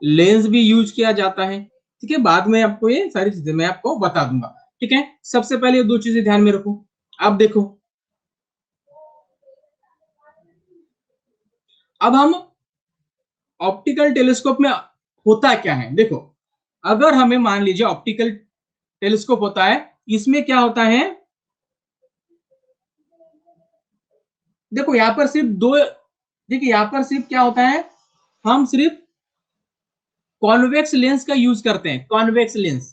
Speaker 1: लेंस भी यूज किया जाता है, ठीक है। बाद में आपको ये सारी चीजें मैं आपको बता दूंगा, ठीक है। सबसे पहले ये दो चीजें ध्यान में रखो। अब देखो, अब हम ऑप्टिकल टेलीस्कोप में होता क्या है, देखो। अगर हमें मान लीजिए ऑप्टिकल टेलीस्कोप होता है, इसमें क्या होता है, देखो यहां पर सिर्फ दो, देखिए यहां पर सिर्फ क्या होता है, हम सिर्फ कॉन्वेक्स लेंस का यूज करते हैं, कॉन्वेक्स लेंस,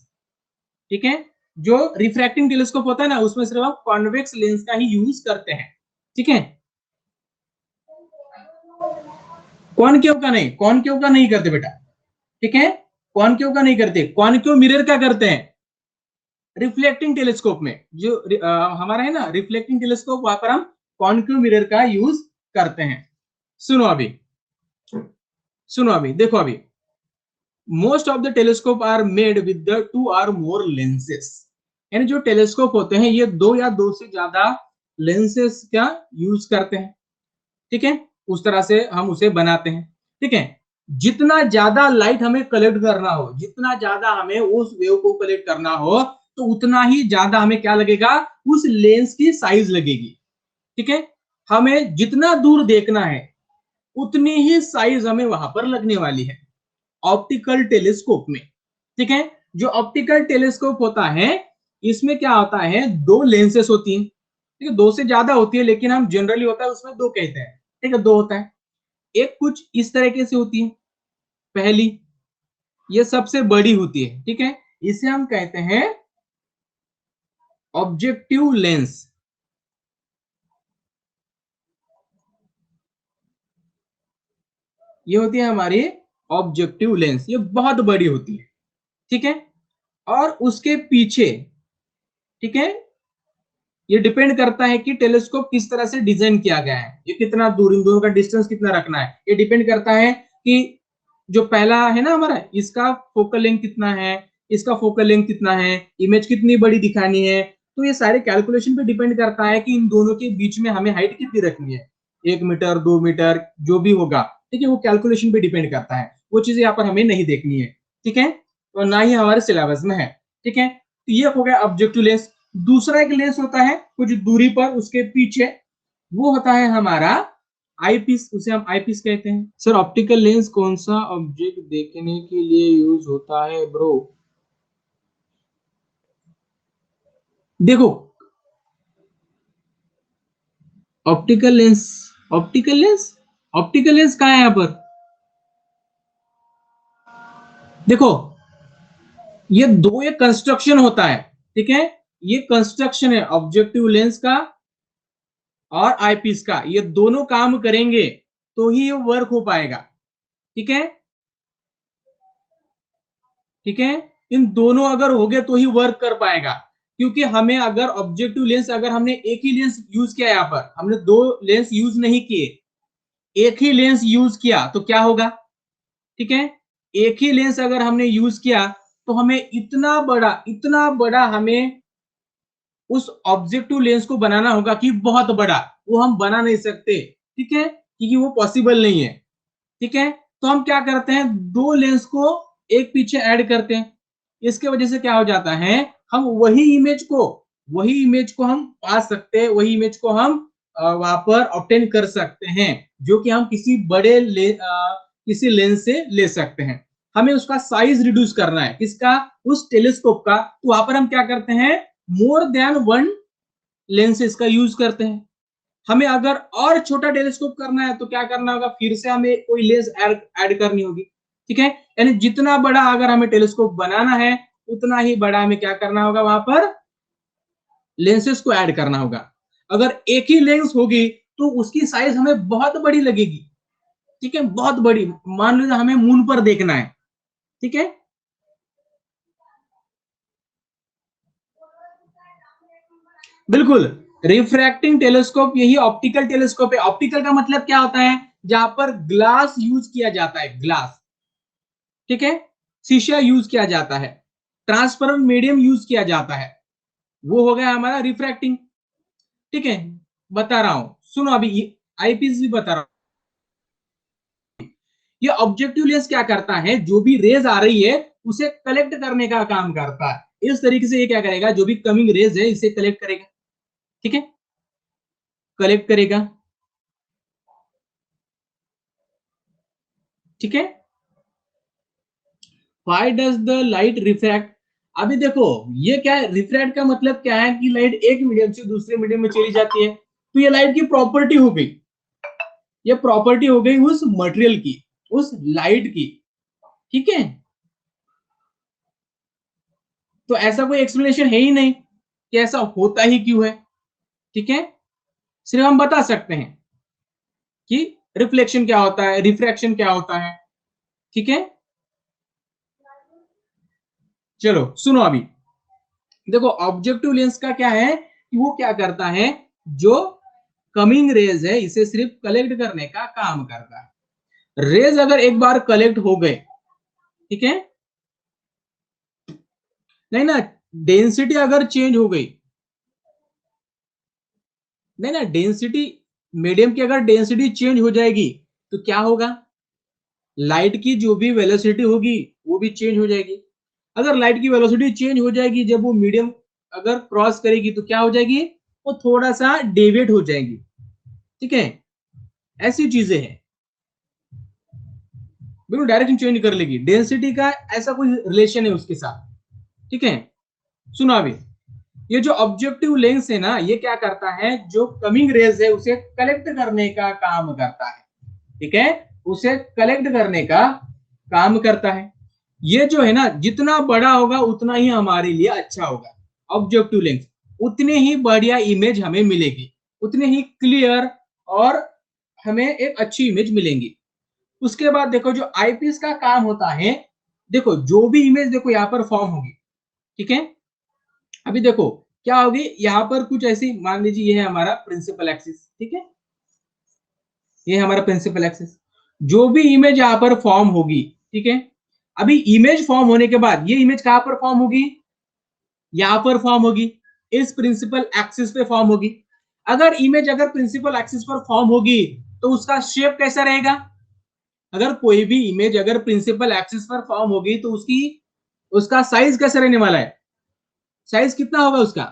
Speaker 1: ठीक है। जो रिफ्रैक्टिंग टेलीस्कोप होता है ना, उसमें सिर्फ हम कॉन्वेक्स लेंस का ही यूज करते हैं, ठीक है। कॉनकेव का नहीं, कॉनकेव का नहीं करते बेटा, ठीक है। कॉनकेव का नहीं करते, कॉनकेव मिरर का करते हैं रिफ्लेक्टिंग टेलीस्कोप में। जो हमारा है ना रिफ्लेक्टिंग टेलीस्कोप, वहां पर हम कॉनकेव मिरर का यूज करते हैं। सुनो अभी, सुनो अभी, देखो अभी, most of the telescope are made with the two or more lenses. यानी जो टेलीस्कोप होते हैं ये दो या दो से ज्यादा लेंसेस का यूज करते हैं, ठीक है। उस तरह से हम उसे बनाते हैं, ठीक है। जितना ज्यादा लाइट हमें कलेक्ट करना हो, जितना ज्यादा हमें उस वेव को कलेक्ट करना हो, तो उतना ही ज्यादा हमें क्या लगेगा, उस लेंस की साइज लगेगी, ठीक है। हमें जितना दूर देखना है उतनी ही साइज हमें वहां पर लगने वाली है ऑप्टिकल टेलीस्कोप में, ठीक है। जो ऑप्टिकल टेलीस्कोप होता है इसमें क्या होता है, दो लेंसेस होती हैं, ठीक है। दो से ज्यादा होती है लेकिन हम जनरली होता है उसमें दो कहते हैं, ठीक है, दो होता है। एक कुछ इस तरीके से होती है, पहली ये सबसे बड़ी होती है, ठीक है। इसे हम कहते हैं ऑब्जेक्टिव लेंस। ये होती है हमारी ऑब्जेक्टिव लेंस, ये बहुत बड़ी होती है, ठीक है। और उसके पीछे, ठीक है, ये डिपेंड करता है कि टेलीस्कोप किस तरह से डिजाइन किया गया है, ये कितना दूर, इन दोनों का डिस्टेंस कितना रखना है, ये डिपेंड करता है कि जो पहला है ना हमारा, इसका फोकल लेंथ कितना है, इसका फोकल लेंथ कितना है, इमेज कितनी बड़ी दिखानी है। तो ये सारे कैलकुलेशन पे डिपेंड करता है कि इन दोनों के बीच में हमें हाइट कितनी रखनी है, 1 मीटर 2 मीटर जो भी होगा, ठीक है। वो कैलकुलेशन पे डिपेंड करता है, वो चीजें यहाँ पर हमें नहीं देखनी है, ठीक है, और ना ही हमारे सिलेबस में है, ठीक है। तो ये हो गया ऑब्जेक्टिव लेंस। दूसरा एक लेंस होता है कुछ दूरी पर उसके पीछे, वो होता है हमारा आईपीस, उसे हम आईपीस कहते हैं। सर ऑप्टिकल लेंस कौन सा ऑब्जेक्ट देखने के लिए यूज होता है ब्रो? देखो optical lens, optical lens, optical lens कहाँ है यहाँ पर, देखो ये दो, एक कंस्ट्रक्शन होता है, ठीक है। ये कंस्ट्रक्शन है ऑब्जेक्टिव लेंस का और आईपीस का, ये दोनों काम करेंगे तो ही ये वर्क हो पाएगा, ठीक है, ठीक है। इन दोनों अगर हो गए तो ही वर्क कर पाएगा, क्योंकि हमें अगर ऑब्जेक्टिव लेंस, अगर हमने एक ही लेंस यूज किया, यहाँ पर हमने दो लेंस यूज नहीं किए, एक ही लेंस यूज किया तो क्या होगा, ठीक है। एक ही लेंस अगर हमने यूज किया तो हमें इतना बड़ा हमें उस ऑब्जेक्टिव लेंस को बनाना होगा कि बहुत बड़ा, वो हम बना नहीं सकते, ठीक है, क्योंकि वो पॉसिबल नहीं है, ठीक है। तो हम क्या करते हैं, दो लेंस को एक पीछे ऐड करते हैं, इसके वजह से क्या हो जाता है, हम वही इमेज को हम पा सकते हैं, वही इमेज को हम वहां पर ऑब्टेन कर सकते हैं, जो कि हम किसी किसी लेंस से ले सकते हैं। हमें उसका साइज रिड्यूस करना है, किसका, उस टेलीस्कोप का, तो वहां पर हम क्या करते हैं, मोर देन वन लेंसेज का यूज करते हैं। हमें अगर और छोटा टेलीस्कोप करना है तो क्या करना होगा, फिर से हमें कोई लेंस ऐड करनी होगी, ठीक है। यानी जितना बड़ा अगर हमें टेलीस्कोप बनाना है उतना ही बड़ा हमें क्या करना होगा, वहां पर लेंसेज को ऐड करना होगा। अगर एक ही लेंस होगी तो उसकी साइज हमें बहुत बड़ी लगेगी, ठीक है, बहुत बड़ी। मान लीजिए हमें मून पर देखना है, ठीक है, बिल्कुल। रिफ्रैक्टिंग टेलीस्कोप यही ऑप्टिकल टेलीस्कोप है। ऑप्टिकल का मतलब क्या होता है, जहां पर ग्लास यूज किया जाता है, ग्लास, ठीक है। शीशा यूज किया जाता है, ट्रांसपेरेंट मीडियम यूज किया जाता है, वो हो गया हमारा रिफ्रैक्टिंग। ठीक है, बता रहा हूं, सुनो अभी आईपीस भी बता रहा हूं। ये ऑब्जेक्टिव लेंस क्या करता है, जो भी रेज आ रही है उसे कलेक्ट करने का काम करता है। इस तरीके से ये क्या करेगा, जो भी कमिंग रेज है इसे कलेक्ट करेगा। ठीक है, कलेक्ट करेगा। ठीक है, why does the light refract. अभी देखो ये क्या है, रिफ्रैक्ट का मतलब क्या है कि लाइट एक मीडियम से दूसरे मीडियम में चली जाती है, तो ये लाइट की प्रॉपर्टी हो गई, ये प्रॉपर्टी हो गई उस मटेरियल की, उस लाइट की। ठीक है, तो ऐसा कोई एक्सप्लेनेशन है ही नहीं कि ऐसा होता ही क्यों है। ठीक है, सिर्फ हम बता सकते हैं कि रिफ्लेक्शन क्या होता है, रिफ्रैक्शन क्या होता है। ठीक है, चलो सुनो अभी, देखो ऑब्जेक्टिव लेंस का क्या है कि वो क्या करता है, जो कमिंग रेज है इसे सिर्फ कलेक्ट करने का काम करता है। रेज अगर एक बार कलेक्ट हो गए, ठीक है, नहीं ना, डेंसिटी अगर चेंज हो गई, नहीं ना, डेंसिटी, मीडियम की अगर डेंसिटी चेंज हो जाएगी तो क्या होगा, लाइट की जो भी वेलोसिटी होगी वो भी चेंज हो जाएगी। अगर लाइट की वेलोसिटी चेंज हो जाएगी, जब वो मीडियम अगर क्रॉस करेगी तो क्या हो जाएगी, वो थोड़ा सा डेविएट हो जाएगी। ठीक है, ऐसी चीजें हैं, बिल्कुल डायरेक्शन चेंज कर लेगी, डेंसिटी का ऐसा कोई रिलेशन है उसके साथ। ठीक है, सुनो अभी, ये जो ऑब्जेक्टिव लेंस है ना, ये क्या करता है, जो कमिंग रेज है उसे कलेक्ट करने का काम करता है। ठीक है, उसे कलेक्ट करने का काम करता है। ये जो है ना, जितना बड़ा होगा उतना ही हमारे लिए अच्छा होगा। ऑब्जेक्टिव लेंस, उतने ही बढ़िया इमेज हमें मिलेगी, उतने ही क्लियर, और हमें एक अच्छी इमेज मिलेंगी। उसके बाद देखो जो आईपीस का काम होता है, देखो जो भी इमेज देखो यहाँ पर फॉर्म होगी। ठीक है, अभी देखो क्या होगी, यहाँ पर कुछ ऐसी मान लीजिए ये है हमारा प्रिंसिपल एक्सिस। ठीक है, ये हमारा प्रिंसिपल एक्सिस, जो भी इमेज यहाँ पर फॉर्म होगी। ठीक है, अभी इमेज फॉर्म होने के बाद ये इमेज कहां पर फॉर्म होगी, यहां पर फॉर्म होगी, इस प्रिंसिपल एक्सिस पे फॉर्म होगी। अगर इमेज अगर प्रिंसिपल एक्सिस पर फॉर्म होगी तो उसका शेप कैसा रहेगा, अगर कोई भी इमेज अगर प्रिंसिपल एक्सिस पर फॉर्म होगी तो उसकी, उसका साइज कैसा रहने वाला है, साइज कितना होगा उसका,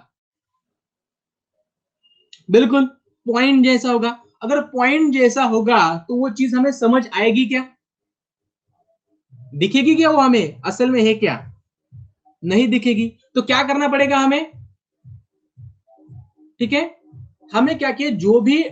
Speaker 1: बिल्कुल पॉइंट जैसा होगा। अगर पॉइंट जैसा होगा तो वो चीज हमें समझ आएगी क्या, दिखेगी क्या वो हमें असल में है क्या, नहीं दिखेगी। तो क्या करना पड़ेगा हमें, ठीक है, हमें क्या किया, जो भी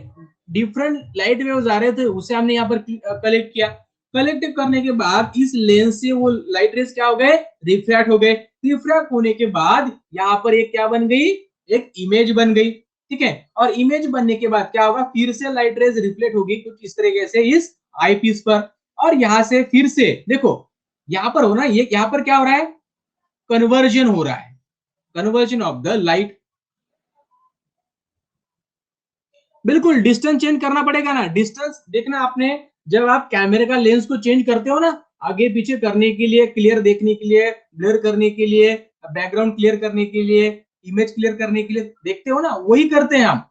Speaker 1: डिफरेंट लाइट वेव्स आ रहे थे उसे हमने यहाँ पर कलेक्ट किया। कलेक्ट करने के बाद इस लेंस से वो लाइट रेस क्या हो गए, रिफ्रैक्ट हो गए। रिफ्रैक्ट होने के बाद यहाँ पर एक क्या बन गई, एक इमेज बन गई। ठीक है, और इमेज बनने के बाद क्या होगा, फिर से लाइट रेज रिफ्लेक्ट होगी कुछ इस तरीके से इस आईपीस पर, और यहां से फिर से देखो यहाँ पर हो ना, ये यहाँ पर क्या हो रहा है, कन्वर्जन हो रहा है, कन्वर्जन ऑफ द लाइट। बिल्कुल डिस्टेंस चेंज करना पड़ेगा ना, डिस्टेंस देखना आपने, जब आप कैमरे का लेंस को चेंज करते हो ना, आगे पीछे करने के लिए, क्लियर देखने के लिए, ब्लर करने के लिए, बैकग्राउंड क्लियर करने के लिए, इमेज क्लियर करने के लिए देखते हो ना, वही करते हैं हम।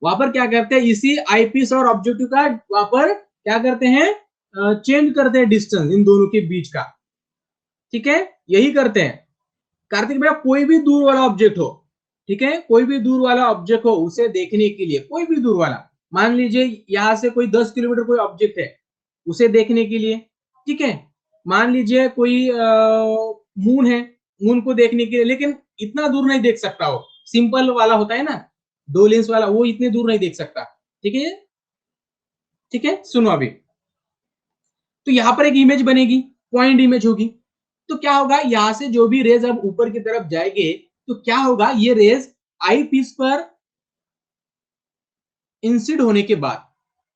Speaker 1: वहां पर क्या करते हैं, इसी आईपीस और ऑब्जेक्टिव का वहां पर क्या करते हैं, चेंज करते हैं डिस्टेंस इन दोनों के बीच का। ठीक है, यही करते हैं। कार्तिक भैया कोई भी दूर वाला ऑब्जेक्ट हो, ठीक है, कोई भी दूर वाला ऑब्जेक्ट हो उसे देखने के लिए, कोई भी दूर वाला, मान लीजिए यहां से कोई 10 किलोमीटर कोई ऑब्जेक्ट है, उसे देखने के लिए, ठीक है, मान लीजिए कोई मून है, मून को देखने के लिए, लेकिन इतना दूर नहीं देख सकता, वो सिंपल वाला होता है ना, दो लेंस वाला, वो इतने दूर नहीं देख सकता। ठीक है, ठीक है, सुनो अभी, तो यहां पर एक इमेज बनेगी, पॉइंट इमेज होगी। तो क्या होगा, यहां से जो भी रेज अब ऊपर की तरफ जाएंगे तो क्या होगा, ये रेज आई पीस पर इंसिड होने के बाद,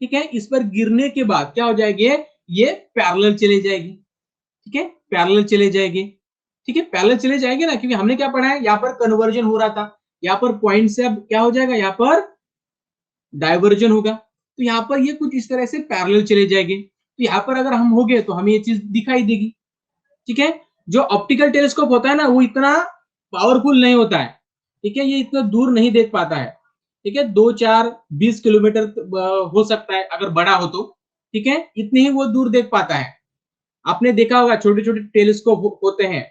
Speaker 1: ठीक है, इस पर गिरने के बाद क्या हो जाएगी, ये पैरेलल चले जाएगी। ठीक है, पैरेलल चले जाएगी। ठीक है, पैरेलल चले जाएंगे ना, क्योंकि हमने क्या पढ़ा है, यहाँ पर कन्वर्जन हो रहा था, यहाँ पर पॉइंट से अब क्या हो जाएगा, यहाँ पर डाइवर्जन होगा, तो यहाँ पर ये कुछ इस तरह से पैरेलल चले जाएंगे। तो यहाँ पर अगर हम हो गए तो हमें ये चीज दिखाई देगी। ठीक है, जो ऑप्टिकल टेलीस्कोप होता है ना वो इतना पावरफुल नहीं होता है, ठीक है, ये इतना दूर नहीं देख पाता है, ठीक है, 2 4 20 किलोमीटर हो सकता है अगर बड़ा हो तो, ठीक है, इतने ही वो दूर देख पाता है। आपने देखा होगा छोटे छोटे टेलीस्कोप होते हैं,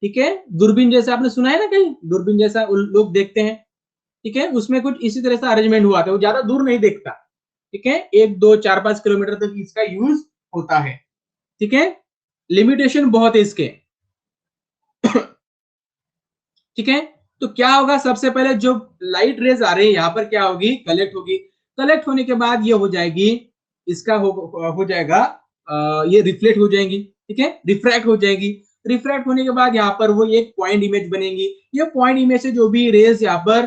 Speaker 1: ठीक है, दूरबीन जैसा आपने सुना है ना, कहीं दूरबीन जैसा लोग देखते हैं, ठीक है, उसमें कुछ इसी तरह से अरेंजमेंट हुआ था, वो ज्यादा दूर नहीं देखता, ठीक है, 1 2 4 5 किलोमीटर तक इसका यूज होता है, ठीक है, लिमिटेशन बहुत है इसके। ठीक है, तो क्या होगा, सबसे पहले जो लाइट रेज आ रही है यहाँ पर क्या होगी, कलेक्ट होगी, कलेक्ट होने के बाद ये हो जाएगी, इसका हो जाएगा ये रिफ्लेक्ट हो जाएंगी, ठीक है, रिफ्रैक्ट हो जाएगी, रिफ्रैक्ट होने के बाद यहाँ पर वो एक पॉइंट इमेज बनेगी, ये पॉइंट इमेज से जो भी रेज यहाँ पर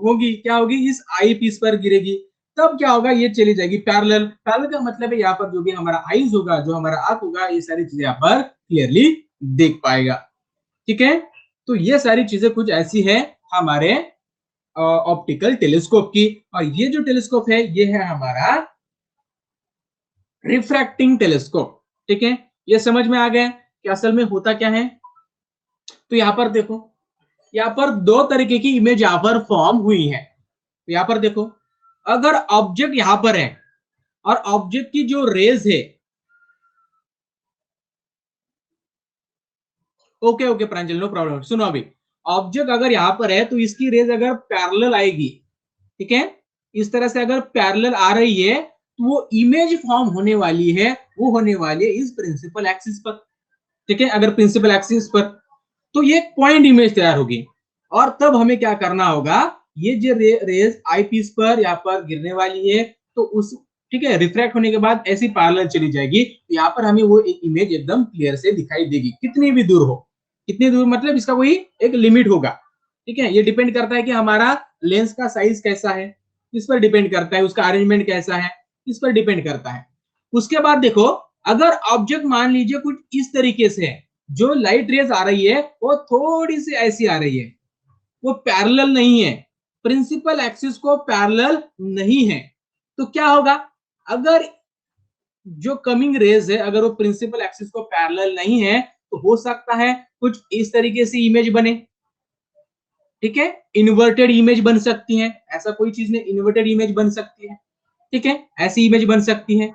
Speaker 1: होगी क्या होगी, इस आई पीस पर गिरेगी, तब क्या होगा, ये चली जाएगी पैरेलल, पैरेलल का मतलब है यहाँ पर जो भी हमारा आईज होगा, जो हमारा आंख होगा, ये सारी चीजें यहाँ पर क्लियरली देख पाएगा, ठीक है। तो ये सारी चीजें कुछ ऐसी है हमारे ऑप्टिकल टेलीस्कोप की, और ये जो टेलीस्कोप है ये है हमारा रिफ्रैक्टिंग टेलीस्कोप, ठीक है, ये समझ में आ गया कि असल में होता क्या है। तो यहां पर देखो, यहां पर दो तरीके की इमेज यहां पर फॉर्म हुई है, तो यहां पर देखो, अगर ऑब्जेक्ट यहां पर है और ऑब्जेक्ट की जो रेज है, ओके ओके प्रांजल, नो प्रॉब्लम, सुनो अभी, ऑब्जेक्ट अगर यहां पर है तो इसकी रेज अगर पैरेलल आएगी, ठीक है, इस तरह से अगर पैरेलल आ रही है तो वो इमेज फॉर्म होने वाली है, वो होने वाली है इस प्रिंसिपल एक्सिस पर, ठीक है, अगर प्रिंसिपल एक्सिस पर, तो ये पॉइंट इमेज तैयार होगी, और तब हमें क्या करना होगा, ये जो रेज आई पीस पर यहाँ पर गिरने वाली है, तो उस, ठीक है, रिफ्रैक्ट होने के बाद ऐसी पैरेलल चली जाएगी, तो यहाँ पर हमें वो एक इमेज एकदम क्लियर से दिखाई देगी, कितनी भी दूर हो, कितनी दूर मतलब इसका कोई एक लिमिट होगा, ठीक है, ये डिपेंड करता है कि हमारा लेंस का साइज कैसा है, इस पर डिपेंड करता है, उसका अरेंजमेंट कैसा है, इस पर डिपेंड करता है। उसके बाद देखो, अगर ऑब्जेक्ट मान लीजिए कुछ इस तरीके से है, जो लाइट रेज आ रही है वो थोड़ी सी ऐसी आ रही है, वो पैरेलल नहीं है, प्रिंसिपल एक्सिस को पैरेलल नहीं है, तो क्या होगा, अगर जो कमिंग रेज है अगर वो प्रिंसिपल एक्सिस को पैरेलल नहीं है, तो हो सकता है कुछ इस तरीके से इमेज बने, ठीक है, इन्वर्टेड इमेज बन सकती है, ऐसा कोई चीज नहीं, इन्वर्टेड इमेज बन सकती है, ठीक है, ऐसी इमेज बन सकती है,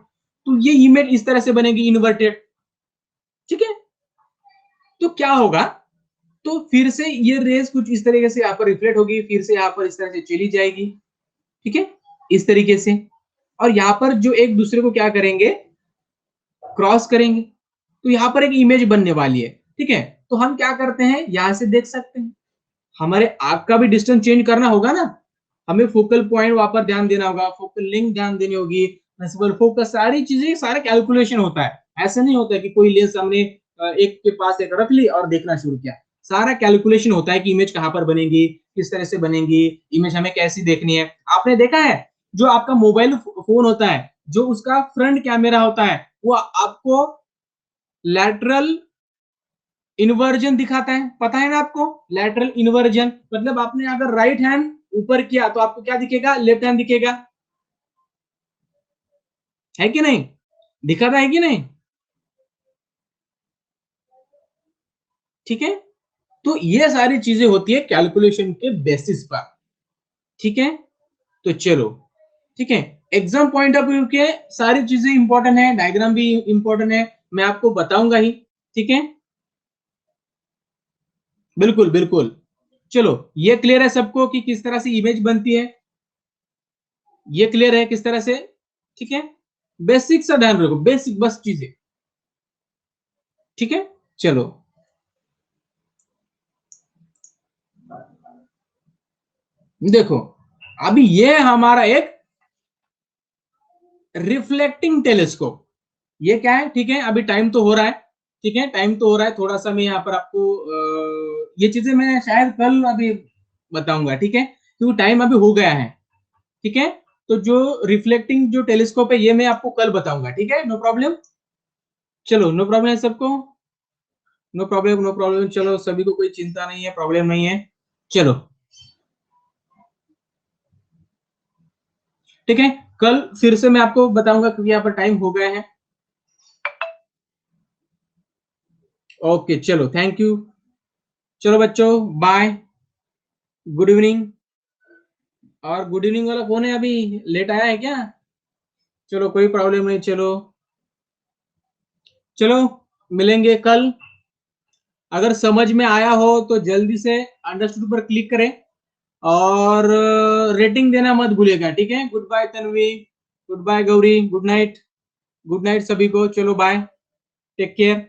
Speaker 1: तो ये इमेज इस तरह से बनेगी इन्वर्टेड, ठीक है, तो क्या होगा, तो फिर से ये रेस कुछ इस तरीके से यहाँ पर रिफ्लेक्ट होगी, फिर से यहाँ पर इस तरह से चली जाएगी, ठीक है, इस तरीके से, और यहाँ पर जो एक दूसरे को क्या करेंगे, क्रॉस करेंगे, तो यहाँ पर एक इमेज बनने वाली है, ठीक है, तो हम क्या करते हैं, यहां से देख सकते हैं, हमारे आंख का भी डिस्टेंस चेंज करना होगा ना, हमें फोकल पॉइंट वहां पर ध्यान देना होगा, फोकल लेंथ ध्यान देनी होगी, प्रिंसिपल फोकस, सारी चीजें, सारा कैलकुलेशन होता है, ऐसा नहीं होता है कि कोई लेंस हमने एक के पास एक रख ली और देखना शुरू किया, सारा कैलकुलेशन होता है कि इमेज कहां पर बनेगी, किस तरह से बनेगी, इमेज हमें कैसी देखनी है। आपने देखा है जो आपका मोबाइल फोन होता है, जो उसका फ्रंट कैमरा होता है, वो आपको लैटरल इन्वर्जन दिखाता है, पता है ना आपको, लैटरल इन्वर्जन मतलब आपने अगर राइट हैंड ऊपर किया तो आपको क्या दिखेगा, लेफ्ट हैंड दिखेगा, है कि नहीं, दिखाता है कि नहीं, ठीक है, तो ये सारी चीजें होती है कैलकुलेशन के बेसिस पर, ठीक है, तो चलो, ठीक है, एग्जाम पॉइंट ऑफ व्यू के सारी चीजें इंपॉर्टेंट है, डायग्राम भी इंपॉर्टेंट है, मैं आपको बताऊंगा ही, ठीक है, बिल्कुल बिल्कुल, चलो, ये क्लियर है सबको कि किस तरह से इमेज बनती है, ये क्लियर है किस तरह से, ठीक है, बेसिक सा ध्यान रखो, बेसिक बस चीजें, ठीक है, चलो, देखो, अभी ये हमारा एक रिफ्लेक्टिंग टेलीस्कोप, ये क्या है, ठीक है, अभी टाइम तो हो रहा है, ठीक है, टाइम तो हो रहा है, थोड़ा सा मैं यहाँ पर आपको ये चीजें मैं शायद कल अभी बताऊंगा, ठीक है, क्योंकि टाइम अभी हो गया है, ठीक है, तो जो रिफ्लेक्टिंग जो टेलीस्कोप है ये मैं आपको कल बताऊंगा, ठीक है, नो प्रॉब्लम, चलो, नो प्रॉब्लम है सबको, नो प्रॉब्लम, नो प्रॉब्लम, चलो, सभी को कोई चिंता नहीं है, प्रॉब्लम नहीं है, चलो, ठीक है, कल फिर से मैं आपको बताऊंगा क्योंकि यहाँ पर टाइम हो गया है, ओके चलो, थैंक यू। चलो बच्चों, बाय, गुड इवनिंग। और गुड इवनिंग वाला कौन है, अभी लेट आया है क्या? चलो कोई प्रॉब्लम नहीं, चलो चलो मिलेंगे कल। अगर समझ में आया हो तो जल्दी से अंडरस्टूड पर क्लिक करें, और रेटिंग देना मत भूलिएगा, ठीक है? Good bye Tanvi, good bye Gauri, good night, good night सभी को, चलो बाय, टेक केयर।